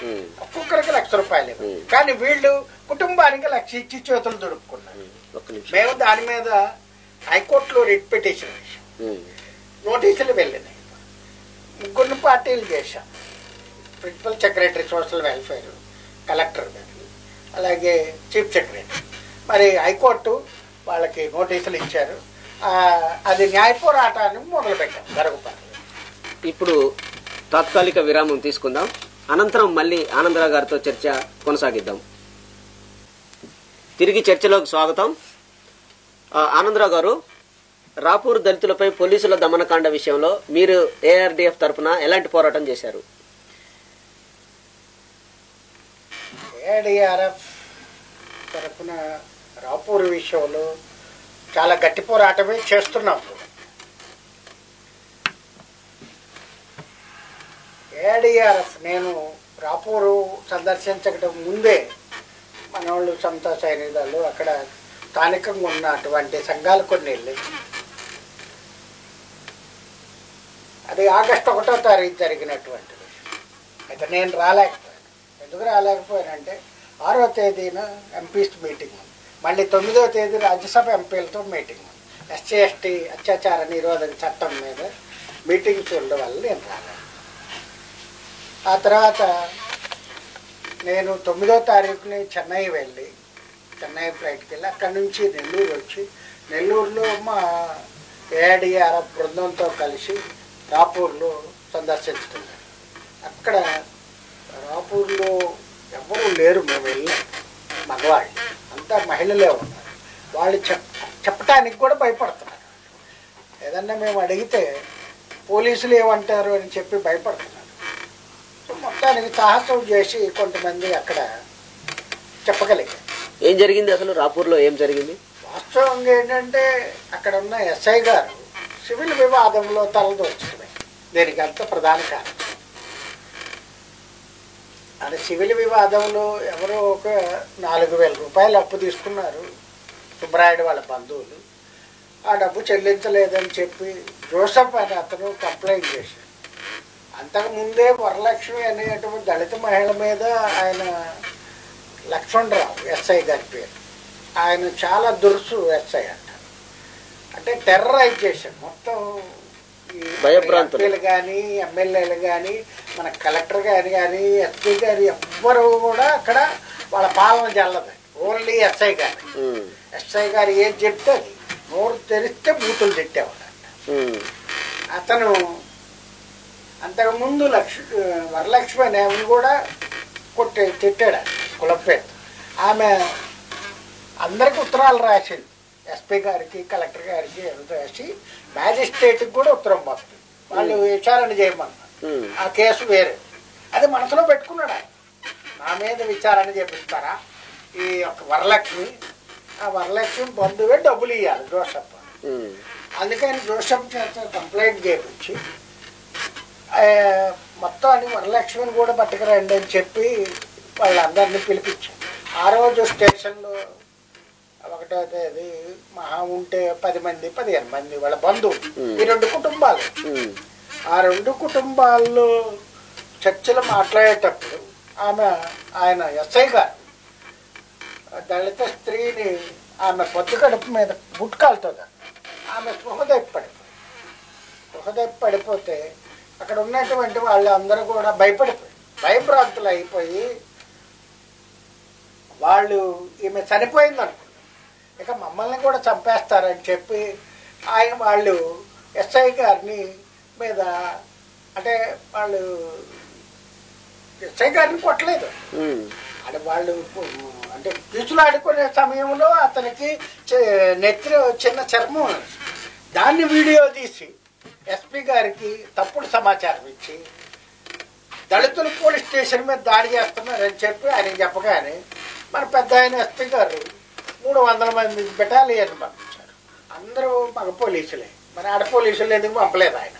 ఒక్కొక్కరికి ₹1,00,000. కానీ వీళ్ళు కుటుంబానికి 1,00,000 ఇచ్చి చేతులు దొరుకుతున్నారు. మేము దాని మీద హైకోర్టులో రిట్ పిటిషన్ వేసాం. నోటీసులు వెళ్ళినాయి. 3 పార్టీలు చేశాం. Principal secretary social welfare, collector గారు, అలాగే చీఫ్ సెక్రటరీ. మరి హైకోర్టు వాళ్ళకి నోటీసులు ఇచ్చారు. అది న్యాయ పోరాటాన్ని మొదలుపెట్టాం గరగపర్రు. ఇప్పుడు తాత్కాలిక విరామం తీసుకుందాం. అనంతరం మళ్ళీ ఆనందరావు గారితో చర్చ కొనసాగిద్దాం. తిరిగి చర్చలోకి స్వాగతం. ఆనందరావు గారు, రాపూర్ దళితులపై పోలీసుల దమనకాండ విషయంలో మీరు ఏఆర్డీఎఫ్ తరఫున ఎలాంటి పోరాటం చేశారు? ఏఆర్డీఎఫ్ తరఫున రాపూర్ విషయంలో చాలా గట్టి పోరాటమే చేస్తున్నాం. ఏఆర్డీఎఫ్ నేను రాపూరు సందర్శించడం ముందే మన వాళ్ళు సమతా సైనిక దళాలు అక్కడ స్థానికంగా ఉన్నటువంటి సంఘాలు కొన్ని వెళ్ళి, అది ఆగస్టు 1వ తారీఖు జరిగినటువంటి విషయం. అయితే నేను రాలేకపోయాను. ఎందుకు రాలేకపోయానంటే 6వ తేదీన ఎంపీస్ మీటింగ్ ఉంది, మళ్ళీ 9వ తేదీ రాజ్యసభ ఎంపీలతో మీటింగ్ ఉంది. ఎస్సీ ఎస్టీ అత్యాచార నిరోధక చట్టం మీద మీటింగ్స్ ఉండడం వల్ల నేను రాలేదు. ఆ తర్వాత నేను 9వ తారీఖుని చెన్నై వెళ్ళి, చెన్నై ఫ్లైట్కి వెళ్ళి అక్కడి నుంచి నెల్లూరు వచ్చి, నెల్లూరులో మా ఏఆర్డీఆర్ఎఫ్ బృందంతో కలిసి రాపూర్లో సందర్శించుకున్నాను. అక్కడ రాపూర్లో ఎవరూ లేరు. మేము వెళ్ళాం, మగవాళ్ళు అంతా మహిళలే ఉన్నారు. వాళ్ళు చెప్పటానికి కూడా భయపడుతున్నారు. ఏదన్నా మేము అడిగితే పోలీసులు ఏమంటారు అని చెప్పి భయపడుతున్నారు. సో మొత్తానికి సాహసం చేసి కొంతమంది అక్కడ చెప్పగలిగారు. ఏం జరిగింది అసలు? రాపూర్లో ఏం జరిగింది? వాస్తవంగా ఏంటంటే అక్కడ ఉన్న ఎస్ఐ గారు సివిల్ వివాదంలో తలదోచడమే దీనికి అంత ప్రధాన కారణం. అది సివిల్ వివాదంలో ఎవరో ఒక 4,000 రూపాయలు అప్పు తీసుకున్నారు సుబ్బరాయుడు వాళ్ళ బంధువులు. ఆ డబ్బు చెల్లించలేదని చెప్పి జోసఫ్ అని అతను కంప్లైంట్ చేశాడు. అంతకుముందే వరలక్ష్మి అనేటువంటి దళిత మహిళ మీద ఆయన లక్ష్మణరావు ఎస్ఐ గారి పేరు, ఆయన చాలా దురుసు ఎస్ఐ అంటారు. అంటే టెర్రరైజ్ చేశాడు మొత్తం. ఎంపీలు కానీ ఎమ్మెల్యేలు కానీ మన కలెక్టర్ గారు కానీ ఎస్పీ గారు ఎవ్వరు కూడా అక్కడ వాళ్ళ పాలన చల్లదు. ఓన్లీ ఎస్ఐ గారు. ఎస్ఐ గారు ఏది చెప్తే అది నోరు తెరిస్తే బూతులు తిట్టేవాడు. అతను అంతకుముందు వరలక్ష్మి అనే ఆమెను కూడా తిట్టాడు కులపేట. ఆమె అందరికి ఉత్తరాలు రాసింది, ఎస్పీ గారికి కలెక్టర్ గారికి రాసి మ్యాజిస్ట్రేట్కి కూడా ఉత్తరం పంపింది. వాళ్ళు విచారణ చేయమన్నారు. ఆ కేసు వేరే, అది మనసులో పెట్టుకున్నాడు ఆయన. నా మీద విచారణ చేపిస్తారా ఈ ఒక వరలక్ష్మి, ఆ వరలక్ష్మి బంధువే డబ్బులు ఇవ్వాలి జోసఫ్. అందుకని జోసఫ్ చేత కంప్లైంట్ చేయించి మొత్తం అని వరలక్ష్మిని కూడా పట్టుకురండి అని చెప్పి వాళ్ళందరినీ పిలిపించారు. ఆ రోజు స్టేషన్లో 1వ తేదీ మహా ఉంటే 10 మంది 15 మంది వాళ్ళ బంధువులు, ఈ 2 కుటుంబాలు. ఆ 2 కుటుంబాల్లో చర్చలు మాట్లాడేటప్పుడు ఆయన ఎస్ఐ గారు దళిత స్త్రీని ఆమె పొద్దు కడుపు మీద గుట్కాలుతుంది. ఆమె స్పృహదప్పి పడిపోతే అక్కడ ఉన్నటువంటి వాళ్ళు అందరూ కూడా భయభ్రాంతులు అయిపోయి వాళ్ళు ఈమె చనిపోయింది అనుకున్నారు. ఇక మమ్మల్ని కూడా చంపేస్తారని చెప్పి వాళ్ళు ఎస్ఐ గారిని మీద అంటే వాళ్ళు ఎస్ఐ గారిని కొట్టలేదు. అంటే వాళ్ళు అంటే పీచులు ఆడుకునే సమయంలో అతనికి నెత్తిలో చిన్న చర్మం, దాన్ని వీడియో తీసి ఎస్పీ గారికి తప్పుడు సమాచారం ఇచ్చి దళితులు పోలీస్ స్టేషన్ మీద దాడి చేస్తున్నారని చెప్పి ఆయన చెప్పగానే మన పెద్ద ఆయన ఎస్పీ గారు 300 మంది బెటాలియన్ పంపించారు. అందరూ మగ పోలీసులే, మరి ఆడ పోలీసులు ఎందుకు పంపలేదు ఆయన.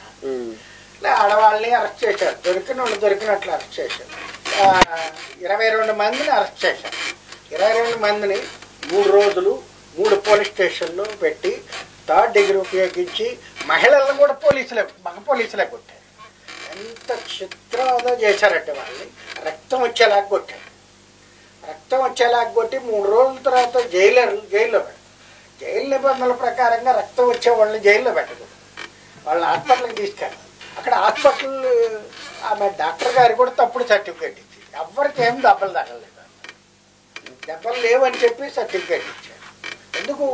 ఆడవాళ్ళని అరెస్ట్ చేశారు, దొరికిన వాళ్ళు దొరికినట్లు అరెస్ట్ చేశారు. 22 మందిని అరెస్ట్ చేశారు. 22 మందిని 3 రోజులు 3 పోలీస్ స్టేషన్లో పెట్టి 3rd డిగ్రీ ఉపయోగించి మహిళలను కూడా మగ పోలీసులే కొట్టారు. ఎంత చిత్రవద చేశారంటే వాళ్ళని రక్తం వచ్చేలాగా కొట్టారు. రక్తం వచ్చేలాగా కొట్టి 3 రోజుల తర్వాత జైల్లో పెట్టారు. జైలు నిబంధనల ప్రకారంగా రక్తం వచ్చే వాళ్ళని జైల్లో పెట్టకూడదు, వాళ్ళని హాస్పిటల్కి తీసుకెళ్ళాలి. అక్కడ హాస్పిటల్ ఆమె డాక్టర్ గారు కూడా తప్పుడు సర్టిఫికేట్ ఇచ్చింది. ఎవరికి ఏం దెబ్బలు తగలేదు, దెబ్బలు లేవని చెప్పి సర్టిఫికేట్ ఇచ్చారు. ఎందుకు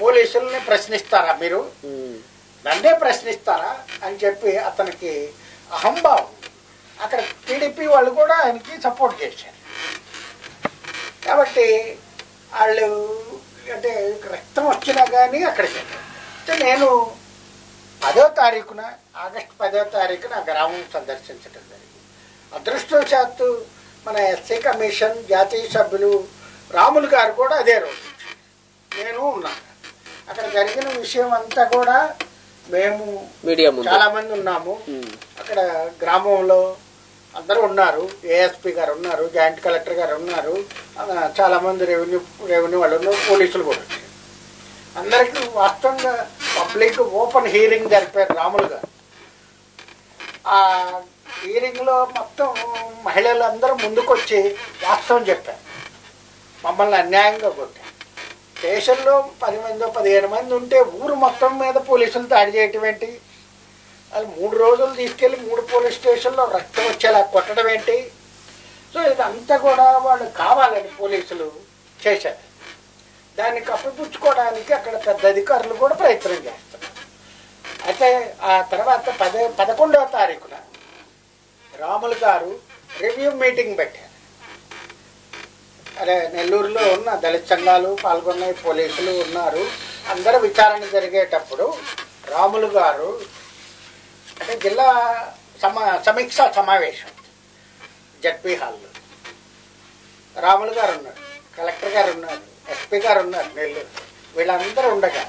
పోలీసుల్ని ప్రశ్నిస్తారా మీరు, నన్నే ప్రశ్నిస్తారా అని చెప్పి అతనికి అహంభావం. అక్కడ టీడీపీ వాళ్ళు కూడా ఆయనకి సపోర్ట్ చేశారు. కాబట్టి వాళ్ళు అంటే రక్తం వచ్చినా కానీ అక్కడికి నేను 10వ తారీఖున ఆగస్టు 10వ తారీఖున ఆ గ్రామం సందర్శించడం జరిగింది. అదృష్టవశాత్తు మన ఎస్సీ కమిషన్ జాతీయ సభ్యులు రాములు గారు కూడా అదే రోజు నేను ఉన్నాను. అక్కడ జరిగిన విషయం అంతా కూడా మేము చాలా మంది ఉన్నాము. అక్కడ గ్రామంలో అందరూ ఉన్నారు, ఏఎస్పీ గారు ఉన్నారు, జాయింట్ కలెక్టర్ గారు ఉన్నారు, చాలా మంది రెవెన్యూ వాళ్ళు ఉన్నారు, పోలీసులు కూడా వచ్చారు. అందరికీ వాస్తవంగా పబ్లిక్ ఓపెన్ హీరింగ్ జరిపారు రాములు గారు. ఆ హీరింగ్లో మొత్తం మహిళలందరూ ముందుకొచ్చి వాస్తవం చెప్పారు. మమ్మల్ని అన్యాయంగా కొట్టారు. స్టేషన్లో 10 మందో 15 మంది ఉంటే ఊరు మొత్తం మీద పోలీసులు దాడి చేయటం ఏంటి, అది 3 రోజులు తీసుకెళ్ళి 3 పోలీస్ స్టేషన్లో రక్తం వచ్చేలా కొట్టడం ఏంటి. సో ఇదంతా కూడా వాళ్ళు కావాలని పోలీసులు చేశారు. దాన్ని కప్పిపుచ్చుకోవడానికి అక్కడ పెద్ద అధికారులు కూడా ప్రయత్నం చేస్తున్నారు. అయితే ఆ తర్వాత 11వ తారీఖున రాములు గారు రివ్యూ మీటింగ్ పెట్టారు. అదే నెల్లూరులో ఉన్న దళిత సంఘాలు పాల్గొన్నాయి, పోలీసులు ఉన్నారు. అందరూ విచారణ జరిగేటప్పుడు రాములు గారు అంటే జిల్లా సమీక్షా సమావేశం జడ్పీ హాల్లో రాములు గారు ఉన్నారు, కలెక్టర్ గారు ఉన్నారు, ఎస్పీ గారు ఉన్నారు నెల్లూరు. వీళ్ళందరూ ఉండగా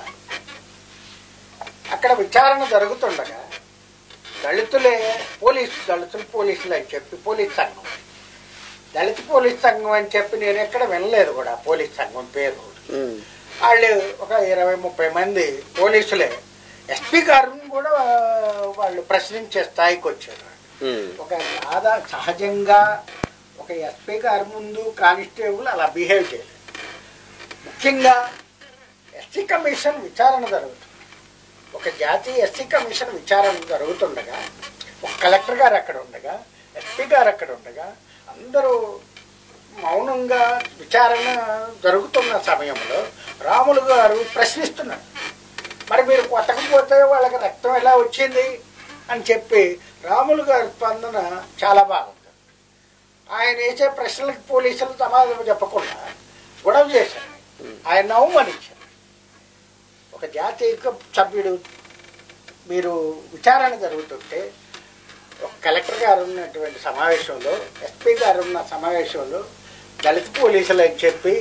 అక్కడ విచారణ జరుగుతుండగా దళితులు పోలీసులు అని చెప్పి పోలీస్ సంఘం దళిత పోలీస్ సంఘం అని చెప్పి నేను ఎక్కడ వినలేదు కూడా పోలీస్ సంఘం పేరు. వాళ్ళు ఒక 20-30 మంది పోలీసులే ఎస్పీ గారిని కూడా వాళ్ళు ప్రశ్నించే స్థాయికి వచ్చారు. ఒక సహజంగా ఒక ఎస్పీ గారి ముందు కానిస్టేబుల్ అలా బిహేవ్ చేయలేదు. ముఖ్యంగా ఎస్సీ కమిషన్ విచారణ జరుగుతుంది. ఒక జాతీయ ఎస్సీ కమిషన్ విచారణ జరుగుతుండగా ఒక కలెక్టర్ గారు అక్కడ ఉండగా, ఎస్పీ గారు అక్కడ ఉండగా అందరూ మౌనంగా విచారణ జరుగుతున్న సమయంలో రాములు గారు ప్రశ్నిస్తున్నారు. మరి మీరు కొట్టకపోతే వాళ్ళకి రక్తం ఎలా వచ్చింది అని చెప్పి రాములు గారి స్పందన చాలా బాగుంది. ఆయన వేసే ప్రశ్నలకు పోలీసులు సమాధానం చెప్పకుండా గొడవ చేశారు, ఆయన అవమానించారు. ఒక జాతీయ సభ్యుడు మీరు విచారణ జరుగుతుంటే ఒక కలెక్టర్ గారు ఉన్నటువంటి సమావేశంలో, ఎస్పీ గారు ఉన్న సమావేశంలో దళిత పోలీసులు అని చెప్పి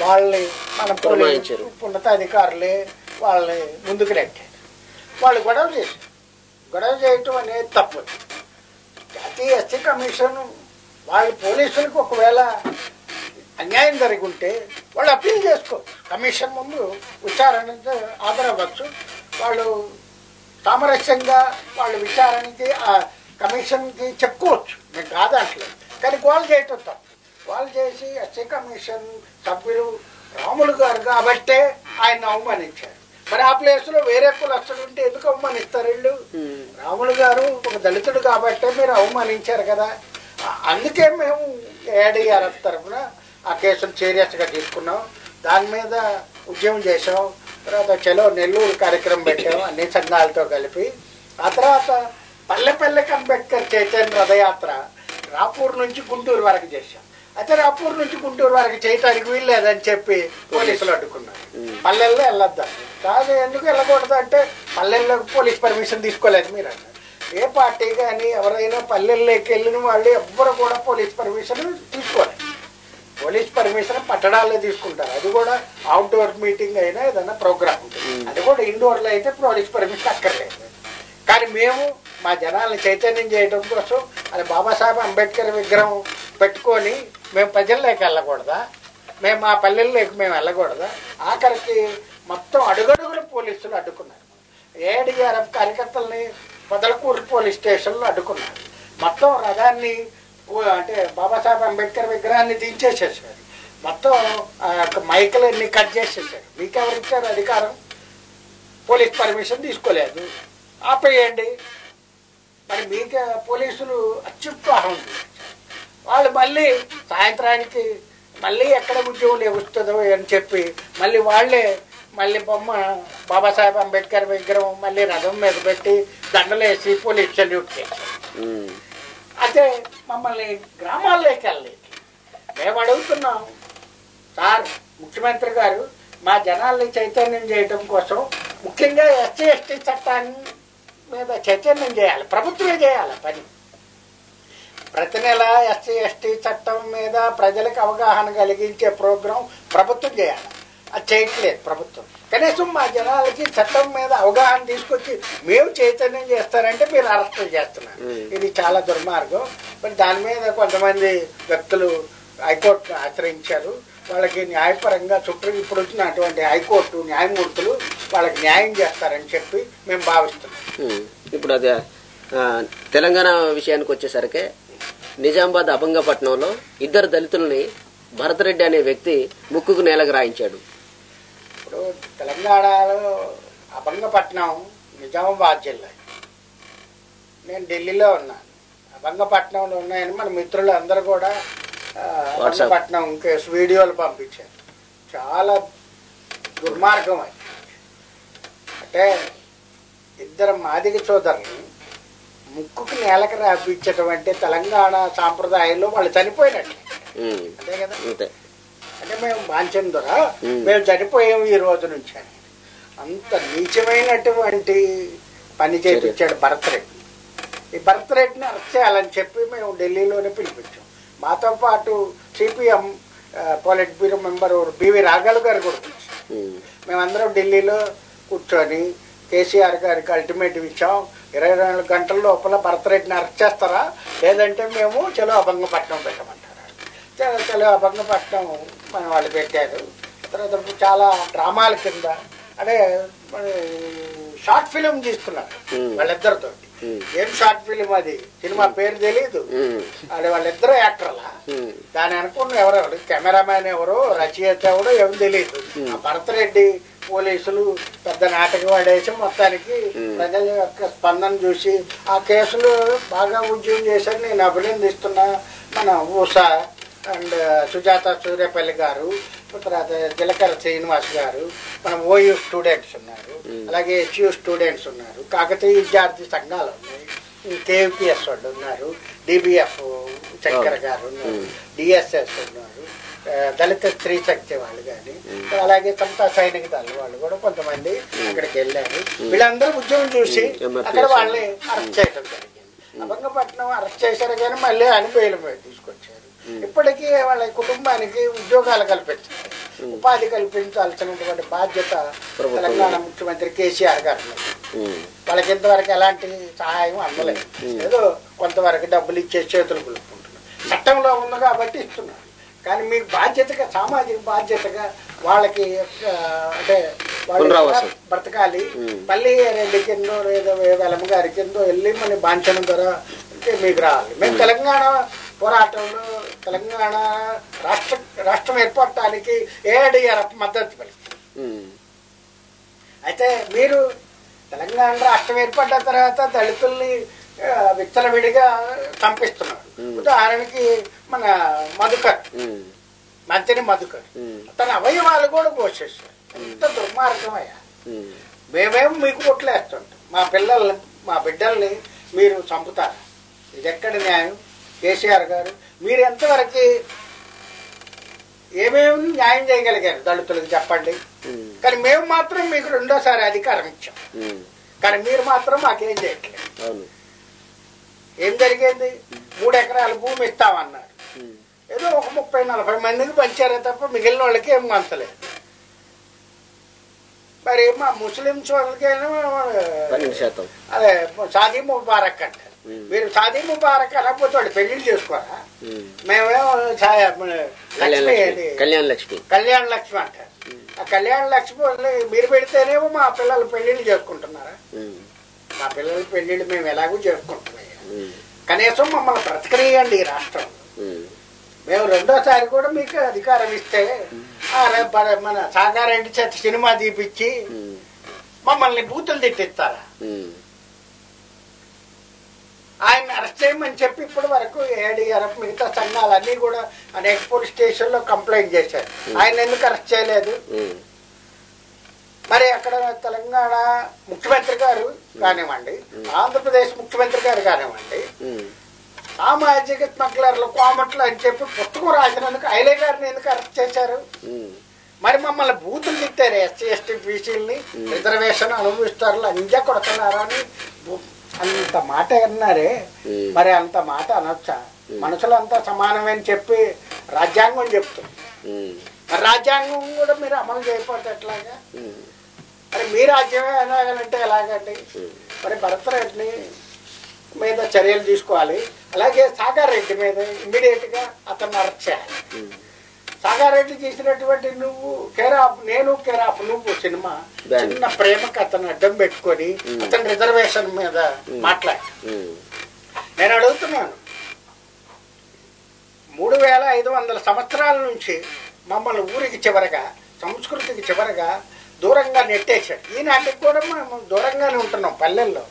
వాళ్ళని మన పోలీసు ఉన్నతాధికారులే వాళ్ళని ముందుకు నెట్టారు. వాళ్ళు గొడవ చేశారు. గొడవ చేయటం అనేది తప్పు. జాతీయ ఎస్సీ కమిషన్ వాళ్ళు పోలీసులకు ఒకవేళ అన్యాయం జరిగి ఉంటే వాళ్ళు అప్పీల్ చేసుకోవచ్చు, కమిషన్ ముందు విచారణ హాజరవ్వచ్చు. వాళ్ళు సామరస్యంగా వాళ్ళు విచారణకి ఆ కమిషన్కి చెప్పుకోవచ్చు, మేము కాదంటలేదు. కానీ గోల్ చేయటం తప్పు. వాళ్ళు చేసి ఎస్సీ కమిషన్ సభ్యులు రాములు గారు కాబట్టే ఆయన అవమానించారు. మరి ఆ ప్లేస్లో వేరే కులస్తులు ఉంటే ఎందుకు అవమానిస్తారు వీళ్ళు? రాములు గారు ఒక దళితుడు కాబట్టే మీరు అవమానించారు కదా. అందుకే మేము ఏడీఆర్ఎఫ్ తరఫున ఆ కేసును సీరియస్గా తీసుకున్నాం, దాని మీద ఉద్యమం చేసాం. తర్వాత చలో నెల్లూరు కార్యక్రమం పెట్టాం అన్ని సంఘాలతో కలిపి. ఆ తర్వాత పల్లెపల్లెకి అంబేద్కర్ చైతన్య రథయాత్ర రాపూర్ నుంచి గుంటూరు వరకు చేశాం. అయితే రాపూర్ నుంచి గుంటూరు వరకు చేయటానికి వీల్లేదని చెప్పి పోలీసులు అడ్డుకున్నారు. పల్లెల్లో వెళ్ళొద్దాం కాదు, ఎందుకు వెళ్ళకూడదు అంటే పల్లెల్లో పోలీస్ పర్మిషన్ తీసుకోలేదు మీరు అన్నారు. ఏ పార్టీ కానీ ఎవరైనా పల్లెల్లోకి వెళ్ళిన వాళ్ళు ఎవ్వరు కూడా పోలీస్ పర్మిషన్ తీసుకోలేదు. పోలీస్ పర్మిషన్ పట్టణాల్లో తీసుకుంటారు, అది కూడా అవుట్డోర్ మీటింగ్ అయినా ఏదైనా ప్రోగ్రామ్ ఉంటుంది, అది కూడా ఇండోర్లో అయితే పోలీస్ పర్మిషన్ అక్కర్లేదు. కానీ మేము మా జనాలను చైతన్యం చేయడం కోసం అది బాబాసాహెబ్ అంబేద్కర్ విగ్రహం పెట్టుకొని మేము ప్రజల్లోకి వెళ్ళకూడదా, మేము మా పల్లెల్లోకి మేము వెళ్ళకూడదా? ఆఖరికి మొత్తం అడుగడుగులు పోలీసులు అడ్డుకున్నారు. ఏడీఆర్ఎఫ్ కార్యకర్తల్ని పొదలకూరు పోలీస్ స్టేషన్లో అడ్డుకున్నారు. మొత్తం రథాన్ని అంటే బాబాసాహెబ్ అంబేద్కర్ విగ్రహాన్ని దించేసేసారు. మొత్తం మైకులన్నీ కట్ చేసేసారు. మీకెవరు ఇచ్చారు అధికారం? పోలీస్ పర్మిషన్ తీసుకోలేదు, ఆపేయండి. మరి మీకే పోలీసులు అత్యుత్సాహం వాళ్ళు మళ్ళీ సాయంత్రానికి మళ్ళీ ఎక్కడ ఉద్యోగం వస్తుందో అని చెప్పి మళ్ళీ బొమ్మ బాబాసాహెబ్ అంబేద్కర్ విగ్రహం మళ్ళీ రథం మీద పెట్టి దండలేసి పోలీస్ సెల్యూట్ చేశారు. అయితే మమ్మల్ని గ్రామాల్లోకి వెళ్ళలేదు. మేము అడుగుతున్నాం, సార్ ముఖ్యమంత్రి గారు మా జనాల్ని చైతన్యం చేయడం కోసం ముఖ్యంగా ఎస్సీ ఎస్టీ చట్టాన్ని మీద చైతన్యం చేయాలి, ప్రభుత్వమే చేయాలి పని. ప్రతి నెల ఎస్సీ ఎస్టీ చట్టం మీద ప్రజలకు అవగాహన కలిగించే ప్రోగ్రాం ప్రభుత్వం చేయాలి, అది చేయట్లేదు ప్రభుత్వం. కనీసం మా జనాలకి చట్టం మీద అవగాహన తీసుకొచ్చి మేము చైతన్యం చేస్తారంటే మీరు అరెస్టులు చేస్తున్నారు. ఇది చాలా దుర్మార్గం. మరి దాని మీద కొంతమంది వ్యక్తులు హైకోర్టును ఆశ్రయించారు. వాళ్ళకి న్యాయపరంగా ఇప్పుడు వచ్చినటువంటి హైకోర్టు న్యాయమూర్తులు వాళ్ళకి న్యాయం చేస్తారని చెప్పి మేము భావిస్తున్నాం. ఇప్పుడు అదే తెలంగాణ విషయానికి వచ్చేసరికి నిజామాబాద్ అభంగపట్నంలో 2 దళితుల్ని భరతరెడ్డి అనే వ్యక్తి ముక్కుకు నేలకు రాయించాడు. ఇప్పుడు తెలంగాణలో అభంగపట్నం నిజామాబాద్ జిల్లా. నేను ఢిల్లీలో ఉన్నాను, అభంగపట్నంలో ఉన్నాయని మన మిత్రులు అందరూ కూడా అభంగపట్నం కేసు వీడియోలు పంపించారు. చాలా దుర్మార్గం అది. అంటే 2 మాదిగ సోదరులు ముక్కుకు నేలకు రాపించడం అంటే తెలంగాణ సాంప్రదాయంలో వాళ్ళు చనిపోయినట్టు, అంతే కదా. అంటే మేము బాంచందురా మేము చనిపోయాము ఈ రోజు నుంచి అని అంత నీచమైనటువంటి పని చేయించాడు భరతరెడ్డి. ఈ భరతరెడ్డిని అరెస్ట్ చేయాలని చెప్పి మేము ఢిల్లీలోనే పిలిపించాం. మాతో పాటు CPM politburo member BV రాఘల్ గారు కూడా పిలిచాం. మేమందరం ఢిల్లీలో కూర్చొని కేసీఆర్ గారికి అల్టిమేటివ్ ఇచ్చాం, 24 గంటల లోపల భరతరెడ్డిని అరెస్ట్ చేస్తారా, లేదంటే మేము చలో అభంగపట్నం పెట్టమంటారా. భంగపట్నం మన వాళ్ళు పెట్టారు. తర్వాత చాలా డ్రామాల కింద అంటే షార్ట్ ఫిలిం తీసుకున్నారు వాళ్ళిద్దరితో. ఏం షార్ట్ ఫిలిం అది, సినిమా పేరు తెలీదు. అది వాళ్ళిద్దరు యాక్టర్లా. దాని అనుకున్న ఎవరెవరు, కెమెరామ్యాన్ ఎవరు, రచయిత ఎవరు ఏం తెలియదు. ఆ భరతరెడ్డి పోలీసులు పెద్ద నాటకం ఆడేసి మొత్తానికి ప్రజల యొక్క స్పందన చూసి ఆ కేసులు బాగా ఉద్యోగం చేశారు. నేను అభినందిస్తున్నా మన ఊషా అండ్ సుజాత సూర్యపల్లి గారు, తర్వాత జిలకర శ్రీనివాస్ గారు, మన ఓయూ స్టూడెంట్స్ ఉన్నారు, అలాగే హెచ్యూ స్టూడెంట్స్ ఉన్నారు, కాకతీయ విద్యార్థి సంఘాలు ఉన్నాయి, కేవీపీఎస్ వాళ్ళు ఉన్నారు, డిబిఎఫ్ శంకర్ గారు ఉన్నారు, డిఎస్ఎస్ ఉన్నారు, దళిత స్త్రీ శక్తి వాళ్ళు కానీ, అలాగే సమతా సైనిక దళ వాళ్ళు కూడా కొంతమంది అక్కడికి వెళ్ళారు. వీళ్ళందరూ ఉద్యోగం చూసి అక్కడ వాళ్ళని అరెస్ట్ చేయడం జరిగింది. భంగపట్నం అరెస్ట్ చేశారు కానీ మళ్ళీ అని బెయిల్ తీసుకొచ్చారు. ఇప్పటికీ వాళ్ళ కుటుంబానికి ఉద్యోగాలు కల్పించారు, ఉపాధి కల్పించాల్సినటువంటి బాధ్యత తెలంగాణ ముఖ్యమంత్రి కేసీఆర్ గారు. వాళ్ళకి ఇంతవరకు ఎలాంటి సహాయం అందలేదు. ఏదో కొంతవరకు డబ్బులు ఇచ్చే చేతులు కొలుపుకుంటున్నారు. చట్టంలో ఉంది కాబట్టి ఇస్తున్నారు. కానీ మీకు బాధ్యతగా, సామాజిక బాధ్యతగా వాళ్ళకి అంటే వాళ్ళు బ్రతకాలి. మళ్ళీ రెడ్డి కిందో లేదా వెలమ గారి కిందో వెళ్ళి మళ్ళీ బాంఛనం ధర మీకు రావాలి. మేము తెలంగాణ పోరాటంలో తెలంగాణ రాష్ట్రం ఏర్పడటానికి ఏఐడిఆర్ఎఫ్ మద్దతు పలికింది. అయితే మీరు తెలంగాణ రాష్ట్రం ఏర్పడ్డ తర్వాత దళితుల్ని విచ్చలవిడిగా చంపిస్తున్నారు. ఉదాహరణకి మన మధుకర్, మంత్రి మధుకర్, తన అవయవాలు కూడా కోసేస్తారు. ఎంత దుర్మార్గమయ్యా. మేమేమో మీకు కొట్లేస్తుంటాం, మా బిడ్డల్ని మీరు చంపుతారు. ఇది ఎక్కడ న్యాయం? కేసీఆర్ గారు మీరు ఎంతవరకు ఏమేమి న్యాయం చేయగలిగారు దళితులకు చెప్పండి. కానీ మేము మాత్రం మీకు రెండోసారి అధికారం ఇచ్చాం, కానీ మీరు మాత్రం మాకేం చేయట్లేదు. ఏం జరిగింది? 3 ఎకరాల భూమి ఇస్తామన్నారు. ఏదో ఒక 30-40 మందికి పంచారే తప్ప మిగిలిన వాళ్ళకి ఏం పంచలేదు. మరి మా ముస్లింస్ వాళ్ళకి అదే షాదీ ముబారక్ అంటారు. మీరు షాదీ ముబారక్ అనకపోతే వాళ్ళు పెళ్లిళ్ళు చేసుకోరా? మేమేమో కళ్యాణ లక్ష్మి అంటారు. ఆ కళ్యాణ లక్ష్మి మీరు పెడితేనేమో మా పిల్లలు పెళ్లిళ్ళు చేసుకుంటున్నారా? మా పిల్లల పెళ్లిళ్ళు మేము ఎలాగూ చేసుకుంటున్నాం. కనీసం మమ్మల్ని బ్రతకనియండి ఈ రాష్ట్రం. మేము రెండోసారి కూడా మీకు అధికారం ఇస్తే మన సాగారెడ్డి చేత సినిమా తీపిచ్చి మమ్మల్ని బూతులు తిట్టిస్తారా? ఆయన అరెస్ట్ చేయమని చెప్పి ఇప్పటి వరకు ఏఐడిఆర్ఎఫ్ మిగతా సంఘాలన్నీ కూడా అనేక పోలీస్ స్టేషన్లో కంప్లైంట్ చేశారు. ఆయన ఎందుకు అరెస్ట్ చేయలేదు? మరి అక్కడ తెలంగాణ ముఖ్యమంత్రి గారు కానివ్వండి, ఆంధ్రప్రదేశ్ ముఖ్యమంత్రి గారు కానివ్వండి, సామాజిక స్మగ్లర్లు, కోమట్లు అని చెప్పి పుస్తకం రాసినందుకు ఐలే గారిని ఎందుకు అరెస్ట్ చేశారు? మరి మమ్మల్ని బూతులు తిట్టారు. ఎస్సీ ఎస్టీ బీసీలని రిజర్వేషన్ అనుభవిస్తారు, లంజా కొడుతున్నారా అని అంత మాట అన్నారే. మరి అంత మాట అనొచ్చా? మనుషులంతా సమానమని చెప్పి రాజ్యాంగం చెప్తుంది. మరి రాజ్యాంగం కూడా మీరు అమలు చేయకపోతే ఎట్లాగా? మరి మీ రాజ్యమే ఎలాగంటే ఎలాగండి? మరి భరతరెడ్డి మీద చర్యలు తీసుకోవాలి. అలాగే సాగారెడ్డి మీద ఇమ్మీడియట్ గా అతన్ని అరెస్ట్ చేయాలి. సాగారెడ్డి చేసినటువంటి నువ్వు కేరాఫ్ నేను కేరాఫ్ నువ్వు సినిమా చిన్న ప్రేమకు అతను అడ్డం పెట్టుకొని అతని రిజర్వేషన్ మీద మాట్లాడి నేను అడుగుతున్నాను. 3500 సంవత్సరాల నుంచి మమ్మల్ని ఊరికి చివరగా, సంస్కృతికి చివరగా దూరంగా నెట్టేశాడు. ఈనాటికి కూడా మేము దూరంగానే ఉంటున్నాం పల్లెల్లో.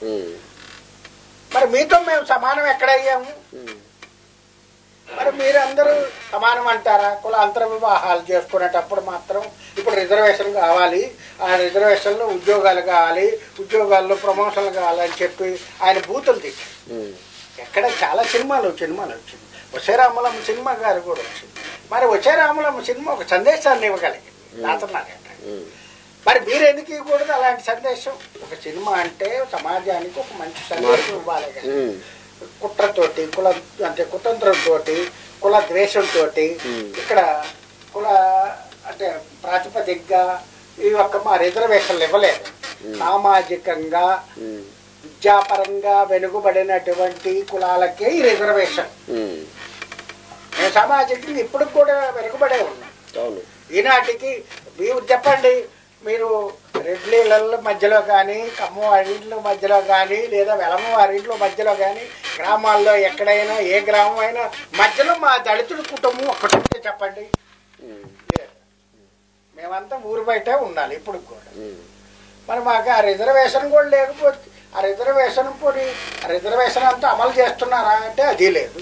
మరి మీతో మేము సమానం ఎక్కడయ్యాము? మరి మీరందరూ సమానం అంటారా? కుల అంతర వివాహాలు చేసుకునేటప్పుడు మాత్రం ఇప్పుడు రిజర్వేషన్ కావాలి, ఆ రిజర్వేషన్లో ఉద్యోగాలు కావాలి, ఉద్యోగాల్లో ప్రమోషన్లు కావాలని చెప్పి ఆయన బూతులు తిట్టారు. ఎక్కడ చాలా సినిమాలు వచ్చింది. వశేరాములమ్మ సినిమా గారు కూడా వచ్చింది. మరి వశేరాములమ్మ సినిమా ఒక సందేశాన్ని ఇవ్వగలిగింది రాతన్నారంట. మరి మీరు ఎందుకు ఇవ్వకూడదు అలాంటి సందేశం? ఒక సినిమా అంటే సమాజానికి ఒక మంచి సందేశం ఇవ్వాలి కానీ కుట్రతోటి, కుతంత్రంతో, కుల ద్వేషంతో ఇక్కడ కుల అంటే ప్రాతిపదికగా ఈ యొక్క మా రిజర్వేషన్లు ఇవ్వలేదు. సామాజికంగా, విద్యాపరంగా వెనుకబడినటువంటి కులాలకే ఈ రిజర్వేషన్. మేము సామాజికంగా ఇప్పుడు కూడా వెనుకబడే ఉన్నాం. అవును. ఈనాటికి మీరు చెప్పండి, మీరు రెడ్లీల మధ్యలో కానీ, కమ్మ వారింట్ల మధ్యలో కానీ, లేదా వెలమ వారింట్ల మధ్యలో కానీ, గ్రామాల్లో ఎక్కడైనా ఏ గ్రామం అయినా మధ్యలో మా దళితుల కుటుంబం ఒక్కటే చెప్పండి. మేమంతా ఊరు బయటే ఉండాలి ఇప్పుడు కూడా. మరి మాకు ఆ రిజర్వేషన్ కూడా లేకపోతే, ఆ రిజర్వేషన్ పోనీ ఆ రిజర్వేషన్ అంతా అమలు చేస్తున్నారా అంటే అది లేదు.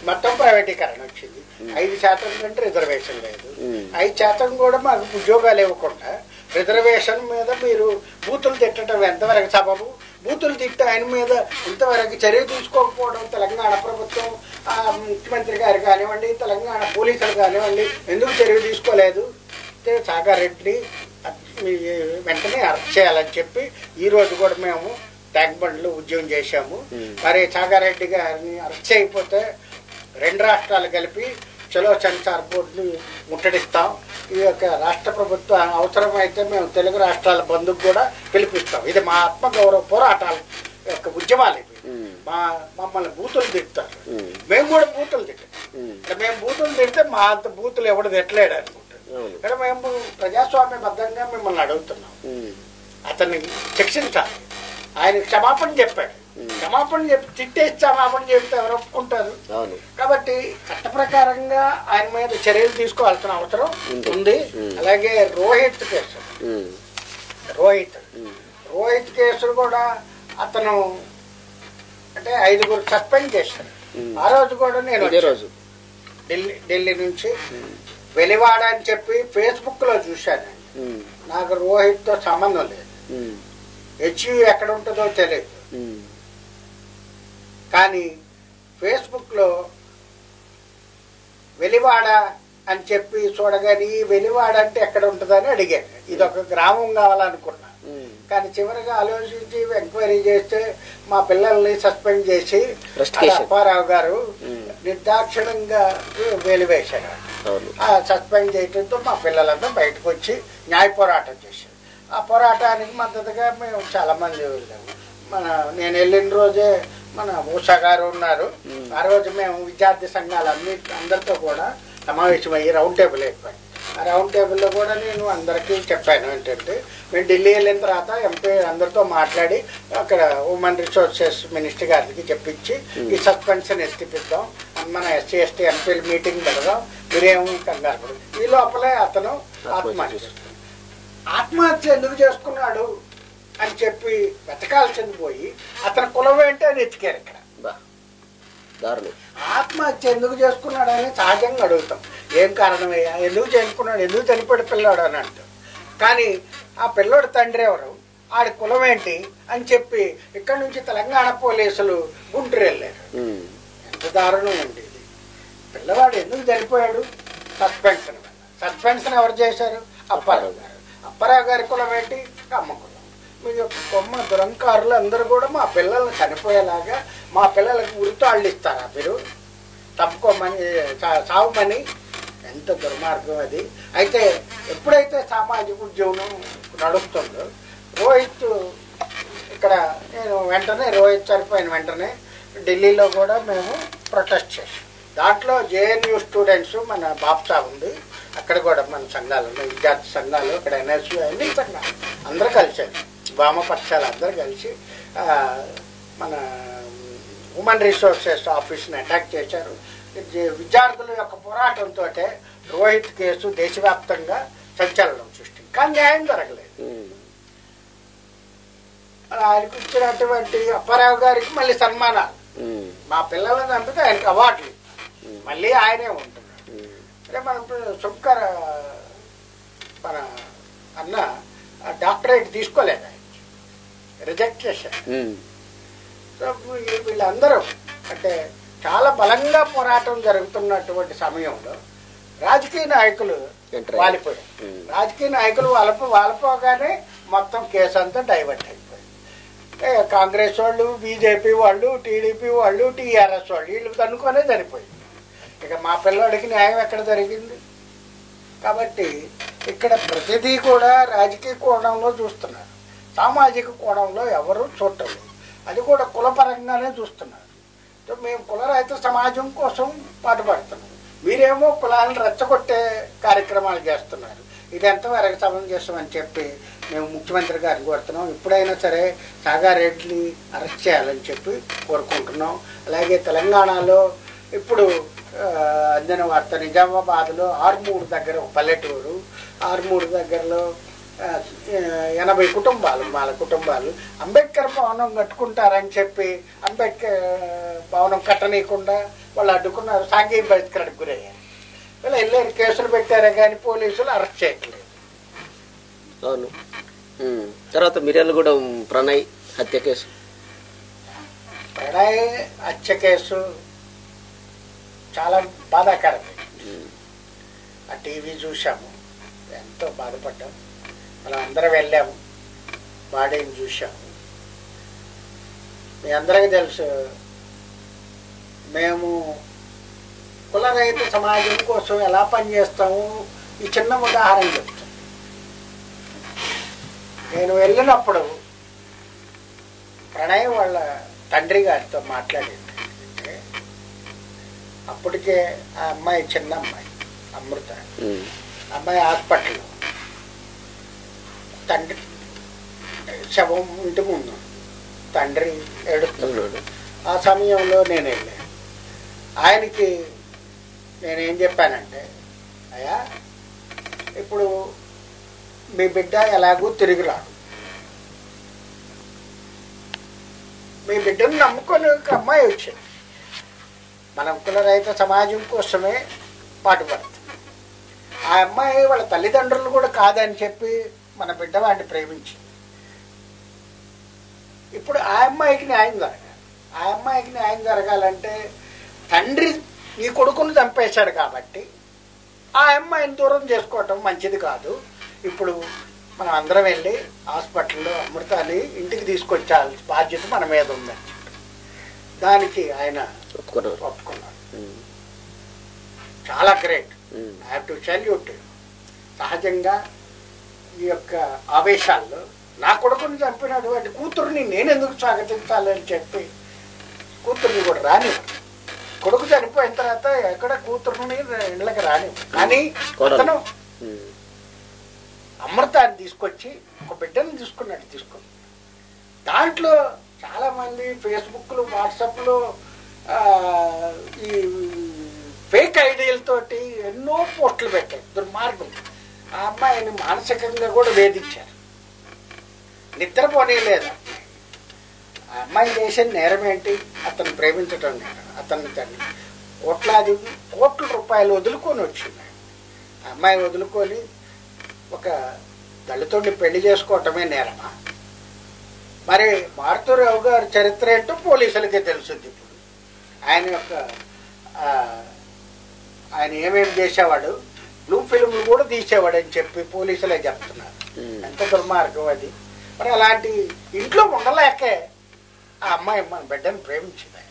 మొత్తం ప్రైవేటీకరణ వచ్చింది. 5% కంటే రిజర్వేషన్ లేదు. 5% కూడా మాకు ఉద్యోగాలు ఇవ్వకుండా రిజర్వేషన్ మీద మీరు బూతులు తిట్టడం ఎంతవరకు సబబు? బూతులు తిట్టి ఆయన మీద ఇంతవరకు చర్య తీసుకోకపోవడం తెలంగాణ ప్రభుత్వం, ముఖ్యమంత్రి గారు కానివ్వండి, తెలంగాణ పోలీసులు కానివ్వండి, ఎందుకు చర్య తీసుకోలేదు? సాగారెడ్డి వెంటనే అరెస్ట్ చేయాలని చెప్పి ఈరోజు కూడా మేము ట్యాంక్ బండ్లో ఉద్యమం చేశాము. మరి సాగారెడ్డి గారిని అరెస్ట్ చేయకపోతే 2 రాష్ట్రాలు కలిపి చలో సెన్సార్ బోర్డుని ముట్టడిస్తాం. ఈ యొక్క రాష్ట్ర ప్రభుత్వం అవసరమైతే మేము తెలుగు రాష్ట్రాల బంధుకు కూడా పిలిపిస్తాం. ఇది మా ఆత్మగౌరవ పోరాటాల యొక్క ఉద్యమాలు ఇవి. మమ్మల్ని బూతులు తిడతారు, మేము కూడా బూతులు తిట్టాం. మేము బూతులు తిడితే మా అంత బూతులు ఎవడు తిట్టలేడు అనుకుంటాం. ఇక్కడ మేము ప్రజాస్వామ్యబద్ధంగా మిమ్మల్ని అడుగుతున్నాం, అతన్ని శిక్షించాలి. ఆయన క్షమాపణ చెప్పాడు. క్షమాపణ చెప్పి తిట్టేసి క్షమాపణ చెప్తే ఎవరు ఒప్పుకుంటారు? కాబట్టి చట్ట ప్రకారంగా ఆయన మీద చర్యలు తీసుకోవాల్సిన అవసరం ఉంది. అలాగే రోహిత్ కేసు, రోహిత్ కేసులు కూడా అతను అంటే 5 సస్పెండ్ చేశారు. ఆ రోజు కూడా నేను ఢిల్లీ నుంచి వెలివాడ అని చెప్పి ఫేస్బుక్ లో చూశాను. నాకు రోహిత్ తో సంబంధం లేదు, హెచ్యూ ఎక్కడ ఉంటుందో తెలియదు. కానీ ఫేస్బుక్లో వెలివాడ అని చెప్పి చూడగానే ఈ వెలివాడ అంటే ఎక్కడ ఉంటుందని అడిగాను. ఇది ఒక గ్రామం కావాలనుకున్నా. కానీ చివరిగా ఆలోచించి ఎంక్వైరీ చేస్తే మా పిల్లల్ని సస్పెండ్ చేసి అప్పారావు గారు నిర్దాక్షిణంగా వెలివేశారు. ఆ సస్పెండ్ చేయడంతో మా పిల్లలంతా బయటకు వచ్చి న్యాయ పోరాటం చేశారు. ఆ పోరాటానికి మద్దతుగా మేము చాలా మంది వెళ్ళాము. నేను వెళ్ళిన రోజే మన మూసా గారు ఉన్నారు. ఆ రోజు మేము విద్యార్థి అందరితో కూడా సమావేశమయ్యి రౌండ్ టేబుల్ అయిపోయాం. ఆ రౌండ్ టేబుల్లో కూడా నేను అందరికీ చెప్పాను ఏంటంటే, మేము ఢిల్లీ వెళ్ళిన తర్వాత ఎంపీ అందరితో మాట్లాడి అక్కడ హ్యూమన్ రిసోర్సెస్ మినిస్టర్ గారికి చెప్పించి ఈ సస్పెన్షన్ ఎత్తిపిద్దాం, మన ఎస్సీ ఎస్టీ ఎంపీలు మీటింగ్ పెడదాం, మీరేమో కంగారు. ఈ లోపలే అతను ఆత్మహత్య ఎందుకు చేసుకున్నాడు అని చెప్పి వెతకాల్సింది పోయి అతని కులం ఏంటి అని ఎత్తికారు. ఇక్కడ ఆత్మహత్య ఎందుకు చేసుకున్నాడని సహజంగా అడుగుతాం, ఏం కారణమయ్యా, ఎందుకు చేసుకున్నాడు, ఎందుకు చనిపోయాడు పిల్లాడు అని అంటాం. కానీ ఆ పిల్లోడు తండ్రి ఎవరు, ఆడి కులం ఏంటి అని చెప్పి ఇక్కడ నుంచి తెలంగాణ పోలీసులు గుంటూరు వెళ్ళారు. ఎంత దారుణం ఉండేది. పిల్లవాడు ఎందుకు చనిపోయాడు? సస్పెన్షన్ ఎవరు చేశారు? అప్పారావు గారు. అప్పారావు గారి కులం ఏంటి? అమ్మ కులం. మీ యొక్క కొమ్మ దురంకారులు అందరూ కూడా మా పిల్లల్ని చనిపోయేలాగా మా పిల్లలకు ఉరితాళ్ళు ఇస్తారా మీరు? తప్పుకోమని సాగుమని. ఎంత దుర్మార్గం అది. అయితే ఎప్పుడైతే సామాజిక ఉద్యమం నడుస్తుందో రోహిత్ ఇక్కడ నేను వెంటనే రోహిత్ చనిపోయిన వెంటనే ఢిల్లీలో కూడా మేము ప్రొటెస్ట్ చేసాం. దాంట్లో జేఎన్యూ స్టూడెంట్స్ మన బాప్సా ఉంది, అక్కడ కూడా మన సంఘాలు ఉన్నాయి, విద్యార్థి సంఘాలు, అక్కడ ఎన్ఎస్యూ అన్ని సంఘాలు అందరూ కలిసారు. వామపక్షాలు అందరూ కలిసి మన హ్యూమన్ రిసోర్సెస్ ఆఫీస్ని అటాక్ చేశారు. విద్యార్థుల యొక్క పోరాటంతో రోహిత్ కేసు దేశవ్యాప్తంగా సంచలనం సృష్టింది. కానీ న్యాయం జరగలేదు. ఆయనకు ఇచ్చినటువంటి అప్పారావు గారికి మళ్ళీ సన్మానాలు, మా పిల్లలను చంపితే ఆయనకు అవార్డులు, మళ్ళీ ఆయనే ఉంటున్నాడు. అంటే మనం శంకర్ మన అన్న డాక్టరేట్ తీసుకోలేదు, ఆయన రిజెక్ట్ చేశారు. సో వీళ్ళందరూ అంటే చాలా బలంగా పోరాటం జరుగుతున్నటువంటి సమయంలో రాజకీయ నాయకులు వాలిపోయారు. రాజకీయ నాయకులు వాలిపోగానే మొత్తం కేసు అంతా డైవర్ట్ అయిపోయింది. కాంగ్రెస్ వాళ్ళు, బీజేపీ వాళ్ళు, టీడీపీ వాళ్ళు, టీఆర్ఎస్ వాళ్ళు వీళ్ళు అనుకునే సరిపోయింది. ఇక మా పిల్లవాడికి న్యాయం ఎక్కడ జరిగింది? కాబట్టి ఇక్కడ ప్రతిదీ కూడా రాజకీయ కోణంలో చూస్తున్నారు, సామాజిక కోణంలో ఎవరు చూడటం లేదు. అది కూడా కులపరంగానే చూస్తున్నారు. మేము కులరహిత సమాజం కోసం పాటుపడుతున్నాం. మీరేమో కులాలను రెచ్చగొట్టే కార్యక్రమాలు చేస్తున్నారు. ఇది ఎంతవరకు సమంజసమని చెప్పి మేము ముఖ్యమంత్రి గారిని కోరుతున్నాం. ఇప్పుడైనా సరే సాగారెడ్డిని అరెస్ట్ చేయాలని చెప్పి కోరుకుంటున్నాం. అలాగే తెలంగాణలో ఇప్పుడు అందిన వార్త, నిజామాబాద్లో ఆర్మూరు దగ్గర ఒక పల్లెటూరు, ఆర్మూరు దగ్గరలో 80 కుటుంబాలు, వాళ్ళ కుటుంబాలు అంబేద్కర్ భవనం కట్టుకుంటారని చెప్పి అంబేద్కర్ భవనం కట్టనీయకుండా వాళ్ళు అడ్డుకున్నారు. సాంఘిక బహిష్కరణకు గురయ్యారు. వీళ్ళు వెళ్ళారు, కేసులు పెట్టారే కానీ పోలీసులు అరెస్ట్ చేయట్లేదు. అవును. తర్వాత మిర్యాలగూడెం ప్రణయ్ హత్య కేసు. ప్రణయ్ హత్య కేసు చాలా బాధాకరమైంది. ఆ టీవీ చూసాము, ఎంతో బాధపడ్డాము. మనం అందరం వెళ్ళాము, బాడీని చూసాము. మీ అందరికీ తెలుసు, మేము కుల రహిత సమాజం కోసం ఎలా పనిచేస్తాము. ఈ చిన్న ఉదాహరణ చెప్తాను. నేను వెళ్ళినప్పుడు ప్రణయ్ వాళ్ళ తండ్రి గారితో మాట్లాడింది. అంటే అప్పటికే ఆ అమ్మాయి, చిన్న అమ్మాయి అమృత, అమ్మాయి హాస్పిటల్లో, తండ్రి శవం ఇంటి ముందు, తండ్రి ఏడుస్తున్నాడు. ఆ సమయంలో నేను వెళ్ళాను. ఆయనకి నేనేం చెప్పానంటే, అయ్యా ఇప్పుడు మీ బిడ్డ ఎలాగూ తిరిగి రాడు, మీ బిడ్డను నమ్ముకొని ఒక అమ్మాయి వచ్చింది. మనం కుల రహిత సమాజం కోసమే పాటుపడుతుంది. ఆ అమ్మాయి వాళ్ళ తల్లిదండ్రులు కూడా కాదని చెప్పి మన బిడ్డ వాడిని ప్రేమించింది. ఇప్పుడు ఆ అమ్మాయికి న్యాయం జరగాలి. ఆ అమ్మాయికి న్యాయం జరగాలంటే తండ్రి ఈ కొడుకును చంపేశాడు కాబట్టి ఆ అమ్మాయిని దూరం చేసుకోవటం మంచిది కాదు. ఇప్పుడు మనం అందరం వెళ్ళి హాస్పిటల్లో అమృతాన్ని ఇంటికి తీసుకొచ్చాల్సిన బాధ్యత మన మీద ఉందని చెప్పి దానికి ఆయన ఒప్పుకున్నాడు. చాలా great. I have to salute. సహజంగా ఈ యొక్క ఆవేశాల్లో నా కొడుకుని చంపినటువంటి కూతుర్ని నేను ఎందుకు స్వాగతించాలని చెప్పి కూతుర్ని కూడా రాని, కొడుకు చనిపోయిన తర్వాత ఎక్కడ కూతుర్ని ఇళ్ళకి రాని, కానీ అతను అమృతాన్ని తీసుకొచ్చి ఒక బిడ్డను తీసుకుని దాంట్లో చాలామంది ఫేస్బుక్లు, వాట్సాప్లో ఈ ఫేక్ ఐడియాలతోటి ఎన్నో పోస్టులు పెట్టారు. దుర్మార్గం. ఆ అమ్మాయిని మానసికంగా కూడా వేధించారు, నిద్రపోనీయలేదు. ఆ అమ్మాయి చేసిన నేరం ఏంటి? అతను ప్రేమించటం నేరం. అతన్ని తండ్రి కోట్ల రూపాయలు వదులుకొని వచ్చింది. ఆ అమ్మాయి వదులుకొని ఒక దళితుడిని పెళ్లి చేసుకోవటమే నేరమా? మరి మారుతూరావు గారి చరిత్ర ఏంటో పోలీసులకే తెలుసుద్ది. ఇప్పుడు ఆయన ఏమేమి చేసేవాడు, బ్లూ ఫిల్మ్లు కూడా తీసేవాడు అని చెప్పి పోలీసులే చెప్తున్నారు. ఎంత దుర్మార్గం అది. మరి అలాంటి ఇంట్లో ఉండలేకే ఆ అమ్మాయి మన బిడ్డను ప్రేమించింది.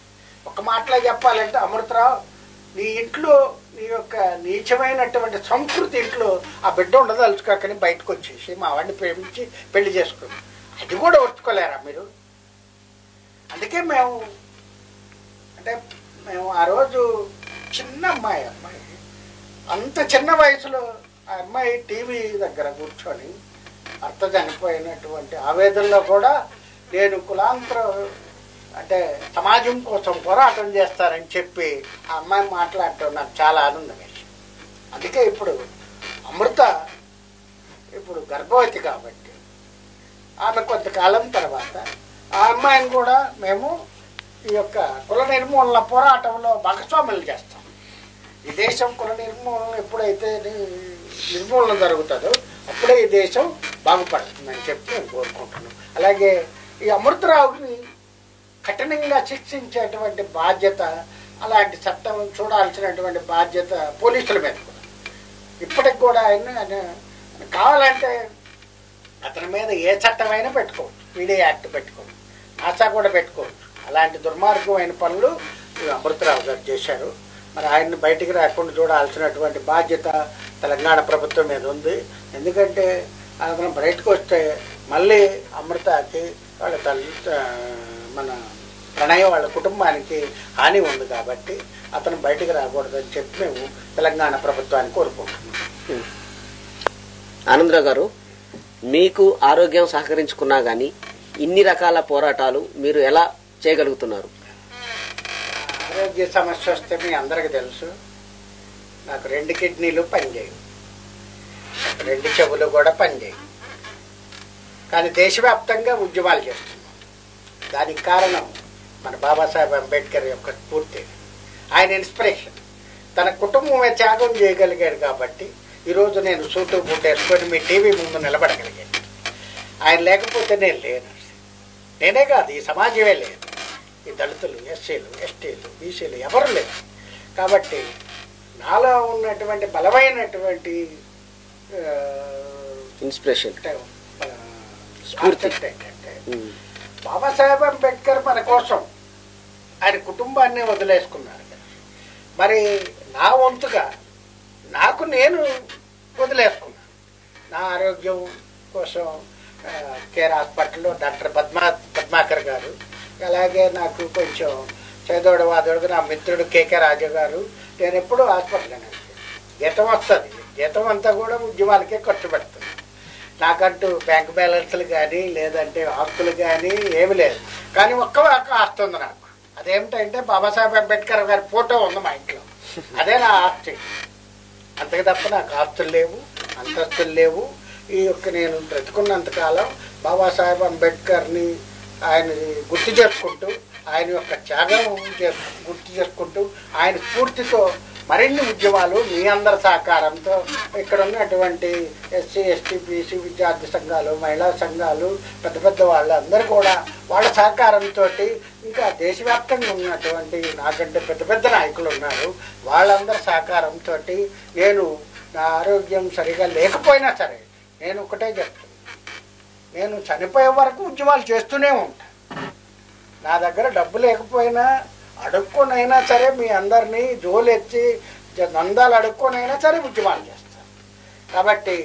ఒక మాటలో చెప్పాలంటే, అమృతరావు, నీ ఇంట్లో నీ యొక్క నీచమైనటువంటి సంస్కృతి ఇంట్లో ఆ బిడ్డ ఉండదలుచుకోకని బయటకు వచ్చేసి మా వాడిని ప్రేమించి పెళ్లి చేసుకుంది. అది కూడా ఒప్పుకోలేరా మీరు? అందుకే మేము ఆ రోజు చిన్న అమ్మాయి అంత చిన్న వయసులో ఆ అమ్మాయి టీవీ దగ్గర కూర్చొని భర్త చనిపోయినటువంటి ఆవేదనలో కూడా నేను కులాంతర అంటే సమాజం కోసం పోరాటం చేస్తారని చెప్పి ఆ అమ్మాయి మాట్లాడటం నాకు చాలా ఆనందం వేసింది. అందుకే ఇప్పుడు అమృత ఇప్పుడు గర్భవతి కాబట్టి ఆమె కొంతకాలం తర్వాత ఆ అమ్మాయిని కూడా మేము ఈ యొక్క కుల నిర్మూలన పోరాటంలో భాగస్వాములు చేస్తాం. ఈ దేశం కుల నిర్మూలన ఎప్పుడైతే నిర్మూలన జరుగుతుందో అప్పుడే ఈ దేశం బాగుపడుతుందని చెప్పి నేను కోరుకుంటున్నాను. అలాగే ఈ అమృతరావుని కఠినంగా శిక్షించేటువంటి బాధ్యత, అలాంటి చట్టం చూడాల్సినటువంటి బాధ్యత పోలీసుల మీద కూడా. ఇప్పటికి కూడా ఆయన కావాలంటే అతని మీద ఏ చట్టమైనా పెట్టుకోవచ్చు, పీడీ యాక్ట్ పెట్టుకోవచ్చు, ఆశా కూడా పెట్టుకోవచ్చు. అలాంటి దుర్మార్గమైన పనులు అమృతరావు గారు చేశారు. మరి ఆయన్ని బయటికి రాకుండా చూడాల్సినటువంటి బాధ్యత తెలంగాణ ప్రభుత్వం మీద ఉంది. ఎందుకంటే అతను బయటకు వస్తే మళ్ళీ అమృతకి వాళ్ళ మన ప్రణయ్ వాళ్ళ కుటుంబానికి హాని ఉంది కాబట్టి అతను బయటకు రాకూడదని చెప్పి మేము తెలంగాణ ప్రభుత్వాన్ని కోరుకుంటున్నాం. ఆనందరావు గారు, మీకు ఆరోగ్యం సహకరించుకున్నా కానీ ఇన్ని రకాల పోరాటాలు మీరు ఎలా చేయగలుగుతున్నారు? ఆరోగ్య సమస్య వస్తే మీ అందరికీ తెలుసు, నాకు 2 కిడ్నీలు పనిచేయవు, 2 చెవులు కూడా పనిచేయవు. కానీ దేశవ్యాప్తంగా ఉద్యమాలు చేస్తున్నాం. దానికి కారణం మన బాబాసాహెబ్ అంబేద్కర్ యొక్క స్ఫూర్తి, ఆయన ఇన్స్పిరేషన్. తన కుటుంబమే త్యాగం చేయగలిగాడు కాబట్టి ఈరోజు నేను సూటు బూట్ వేసుకొని మీ టీవీ ముందు నిలబడగలిగాను. ఆయన లేకపోతే నేను లేను. నేనే కాదు, ఈ సమాజమే లేదు. ఈ దళితులు, ఎస్సీలు, ఎస్టీలు, బీసీలు ఎవరు లేరు. కాబట్టి నాలో ఉన్నటువంటి బలమైనటువంటి ఇన్స్పిరేషన్ కాన్సెప్ట్ ఏంటంటే, బాబాసాహెబ్ అంబేద్కర్ మన కోసం ఆయన కుటుంబాన్ని వదిలేసుకున్నారు. మరి నా వంతుగా నాకు నేను వదిలేసుకున్నాను. నా ఆరోగ్యం కోసం కేర్ హాస్పిటల్లో డాక్టర్ పద్మాకర్ గారు, అలాగే నాకు కొంచెం చేదోడు వాదోడుగా నా మిత్రుడు కేకే రాజు గారు, నేను ఎప్పుడూ హాస్పిటల్లోనే జీతం వస్తుంది. జీతం అంతా కూడా ఉద్యమాలకే ఖర్చు పెడుతుంది. నాకంటూ బ్యాంక్ బ్యాలెన్స్లు కానీ లేదంటే ఆస్తులు కానీ ఏమి లేదు. కానీ ఒక్క ఆస్తి ఉంది నాకు. అదేమిటంటే బాబాసాహెబ్ అంబేద్కర్ గారి ఫోటో ఉంది మా ఇంట్లో. అదే నా ఆస్తి. అంతకు తప్ప నాకు ఆస్తులు లేవు, అంతస్తులు లేవు. ఈ యొక్క నేను బ్రతుకున్నంతకాలం బాబాసాహెబ్ అంబేద్కర్ని ఆయన గుర్తు చేసుకుంటూ, ఆయన యొక్క త్యాగం గుర్తు చేసుకుంటూ, ఆయన స్ఫూర్తితో మరిన్ని ఉద్యమాలు మీ అందరి సహకారంతో, ఇక్కడ ఉన్నటువంటి ఎస్సీ, ఎస్టీ, బీసీ విద్యార్థి సంఘాలు, మహిళా సంఘాలు, పెద్ద పెద్ద వాళ్ళందరూ కూడా వాళ్ళ సహకారంతో, ఇంకా దేశవ్యాప్తంగా ఉన్నటువంటి నాకంటే పెద్ద పెద్ద నాయకులు ఉన్నారు, వాళ్ళందరి సహకారంతో నేను నా ఆరోగ్యం సరిగా లేకపోయినా సరే నేను ఒకటే చెప్తాను, నేను చనిపోయే వరకు ఉద్యమాలు చేస్తూనే ఉంటాను. నా దగ్గర డబ్బు లేకపోయినా అడుక్కొనైనా సరే మీ అందరినీ జోలెత్తి నందాలు అడుక్కొనైనా సరే ఉద్యమాలు చేస్తాను. కాబట్టి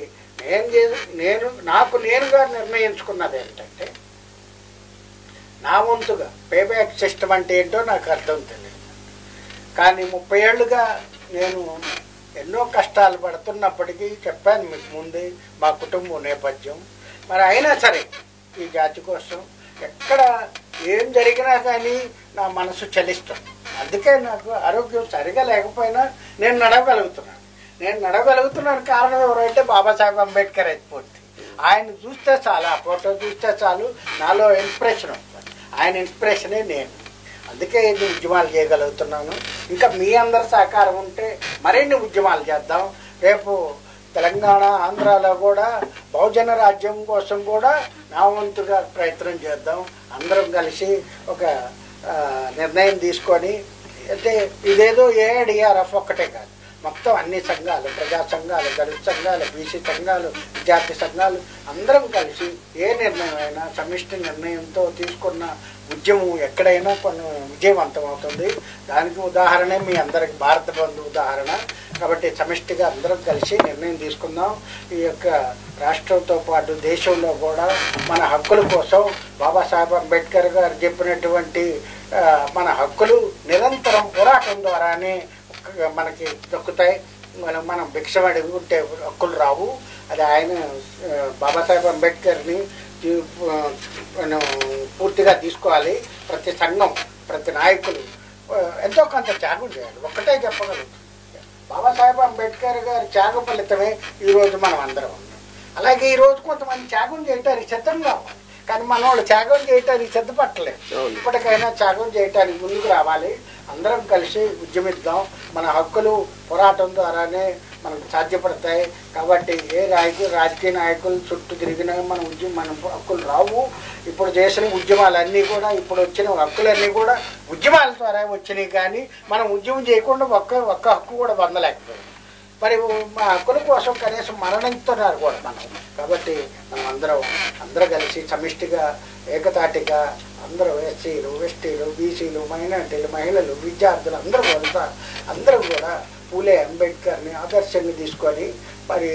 నేను నాకు నేనుగా నిర్ణయించుకున్నది ఏంటంటే, నా వంతుగా పేబ్యాక్ సిస్టమ్ అంటే ఏంటో నాకు అర్థం తెలియదు. కానీ 30 ఏళ్ళుగా నేను ఎన్నో కష్టాలు పడుతున్నప్పటికీ చెప్పాను మీకు ముందే మా కుటుంబం నేపథ్యం. మరి అయినా సరే ఈ జాతి కోసం ఎక్కడ ఏం జరిగినా కానీ నా మనసు చలిస్తుంది. అందుకే నాకు ఆరోగ్యం సరిగా లేకపోయినా నేను నడవగలుగుతున్నాను. కారణం ఎవరంటే బాబాసాహెబ్ అంబేద్కర్ స్ఫూర్తి. ఆయన చూస్తే చాలు, ఆ ఫోటో చూస్తే చాలు నాలో ఇన్స్పిరేషన్ వస్తుంది. ఆయన ఇన్స్పిరేషనే నేను. అందుకే ఇది ఉద్యమాలు చేయగలుగుతున్నాను. ఇంకా మీ అందరి సహకారం ఉంటే మరిన్ని ఉద్యమాలు చేద్దాం. రేపు తెలంగాణ, ఆంధ్రాలో కూడా బహుజన రాజ్యం కోసం కూడా నా వంతుగా ప్రయత్నం చేద్దాం. అందరం కలిసి ఒక నిర్ణయం తీసుకొని, అంటే ఇదేదో ఏఐడిఆర్ఎఫ్ ఒక్కటే కాదు, మొత్తం అన్ని సంఘాలు, ప్రజా సంఘాలు, దళిత సంఘాలు, బీసీ సంఘాలు, విద్యార్థి సంఘాలు అందరం కలిసి ఏ నిర్ణయమైనా సమిష్టి నిర్ణయంతో తీసుకున్న ఉద్యమం ఎక్కడైనా కొన్ని విజయవంతం అవుతుంది. దానికి ఉదాహరణే మీ అందరికి భారత బంధు ఉదాహరణ. కాబట్టి సమిష్టిగా అందరం కలిసి నిర్ణయం తీసుకుందాం. ఈ యొక్క రాష్ట్రంతో పాటు దేశంలో కూడా మన హక్కుల కోసం బాబాసాహెబ్ అంబేద్కర్ గారు చెప్పినటువంటి మన హక్కులు నిరంతరం పోరాటం ద్వారానే మనకి దక్కుతాయి. మనం భిక్ష అడుగుంటే హక్కులు రావు. అది ఆయన బాబాసాహెబ్ అంబేద్కర్ని మనం పూర్తిగా తీసుకోవాలి. ప్రతి సంఘం, ప్రతి నాయకులు ఎంతో కొంత త్యాగం చేయాలి. ఒక్కటే చెప్పగలుగుతాం, బాబాసాహెబ్ అంబేద్కర్ గారి త్యాగ ఫలితమే ఈరోజు మనం అందరం ఉన్నాం. అలాగే ఈరోజు కొంతమంది త్యాగం చేయటానికి సిద్ధం కావాలి, కానీ మన వాళ్ళు త్యాగం చేయటానికి సిద్ధపట్టలేదు. ఇప్పటికైనా త్యాగం చేయటానికి ముందుకు రావాలి. అందరం కలిసి ఉద్యమిద్దాం. మన హక్కులు పోరాటం ద్వారానే మనకు సాధ్యపడతాయి. కాబట్టి ఏ రాజకీయ నాయకులు చుట్టూ తిరిగినా మన హక్కులు రావు. ఇప్పుడు చేసిన ఉద్యమాలన్నీ కూడా, ఇప్పుడు వచ్చిన హక్కులన్నీ కూడా ఉద్యమాల ద్వారా వచ్చినాయి. కానీ మనం ఉద్యమం చేయకుండా ఒక్క హక్కు కూడా పొందలేకపోయాం. మరి మా హక్కుల కోసం కనీసం మరణిస్తున్నారు కూడా మనం. కాబట్టి మనం అందరూ కలిసి సమిష్టిగా ఏకతాటిగా అందరూ ఎస్సీలు, ఎస్టీలు, బీసీలు, మైనార్టీలు, మహిళలు, విద్యార్థులు అందరూ కూడా పూలే అంబేద్కర్ని ఆదర్శంగా తీసుకొని మరి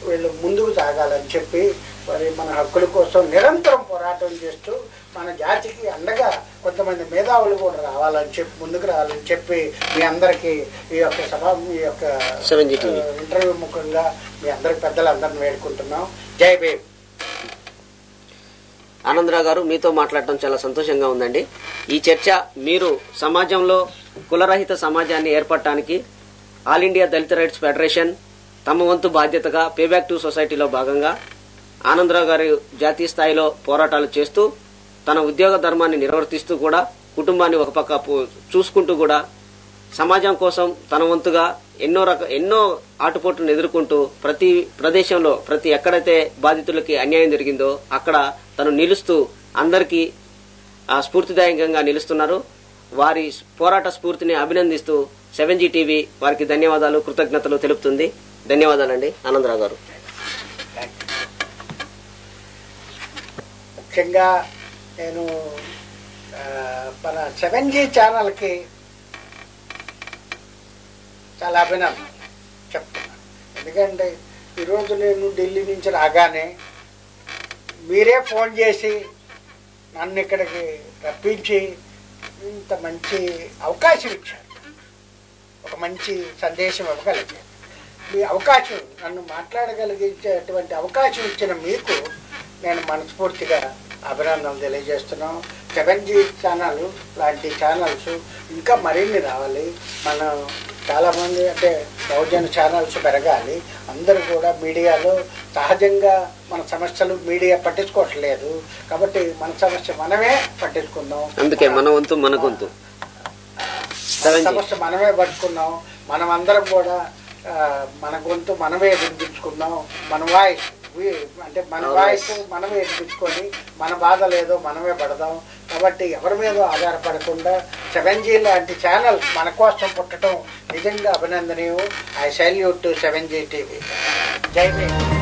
వీళ్ళు ముందుకు సాగాలని చెప్పి మరి మన హక్కుల కోసం నిరంతరం పోరాటం చేస్తూ మన జాతికి అండగా కొంతమంది మేధావులు కూడా రావాలని చెప్పి ముందుకు రావాలని చెప్పి మీ అందరికీ ఈ యొక్క ఇంటర్వ్యూ ముఖంగా మీ అందరికి పెద్దలందరిని వేడుకుంటున్నాం. జై భీమ్. ఆనందరావు గారు, మీతో మాట్లాడటం చాలా సంతోషంగా ఉందండి. ఈ చర్చ మీరు సమాజంలో కులరహిత సమాజాన్ని ఏర్పడటానికి ఆల్ ఇండియా దళిత రైట్స్ ఫెడరేషన్ తమ వంతు బాధ్యతగా పేబ్యాక్ టు సొసైటీలో భాగంగా ఆనందరావు గారు జాతీయ స్థాయిలో పోరాటాలు చేస్తూ తన ఉద్యోగ ధర్మాన్ని నిర్వర్తిస్తూ కూడా కుటుంబాన్ని ఒక పక్క చూసుకుంటూ కూడా సమాజం కోసం తన వంతుగా ఎన్నో ఆటుపోట్లను ఎదుర్కొంటూ ప్రతి ప్రదేశంలో ఎక్కడైతే బాధితులకి అన్యాయం జరిగిందో అక్కడ తను నిలుస్తూ అందరికీ స్ఫూర్తిదాయకంగా నిలుస్తున్నారు. వారి పోరాట స్ఫూర్తిని అభినందిస్తూ 7G టీవీ వారికి ధన్యవాదాలు, కృతజ్ఞతలు తెలుపుతుంది. ధన్యవాదాలండి ఆనందరావు గారు. ముఖ్యంగా నేను మన 7G ఛానల్కి చాలా అభినందన చెప్తున్నాను. ఎందుకంటే ఈరోజు నేను ఢిల్లీ నుంచి రాగానే మీరే ఫోన్ చేసి నన్ను ఇక్కడికి రప్పించి ఇంత మంచి అవకాశం ఇచ్చారు, ఒక మంచి సందేశం ఇవ్వగలిగారు. మీ అవకాశం, నన్ను మాట్లాడగలిగేటువంటి అవకాశం ఇచ్చిన మీకు నేను మనస్ఫూర్తిగా అభినందనలు తెలియజేస్తున్నాం. 7G ఛానల్ లాంటి ఛానల్స్ ఇంకా మరిన్ని రావాలి. మనం చాలామంది అంటే బహుజన ఛానల్స్ పెరగాలి. అందరూ కూడా మీడియాలో సహజంగా మన సమస్యలు మీడియా పట్టించుకోవట్లేదు కాబట్టి మన సమస్య మనమే పట్టించుకుందాం. అందుకే మన వంతు మన గొంతు, సమస్య మనమే పట్టుకున్నాం. మనం అందరం కూడా మన గొంతు మనమే వినిపించుకుందాం. మన వాయిస్ అంటే మన వాయిస్ మనమే వినిపించుకొని మన బాధ లేదో మనమే పడదాం. కాబట్టి ఎవరి మీద ఆధారపడకుండా 7G లాంటి ఛానల్ మన కోసం పుట్టడం నిజంగా అభినందనీయం. I salute to 7G TV. జై భీమ్.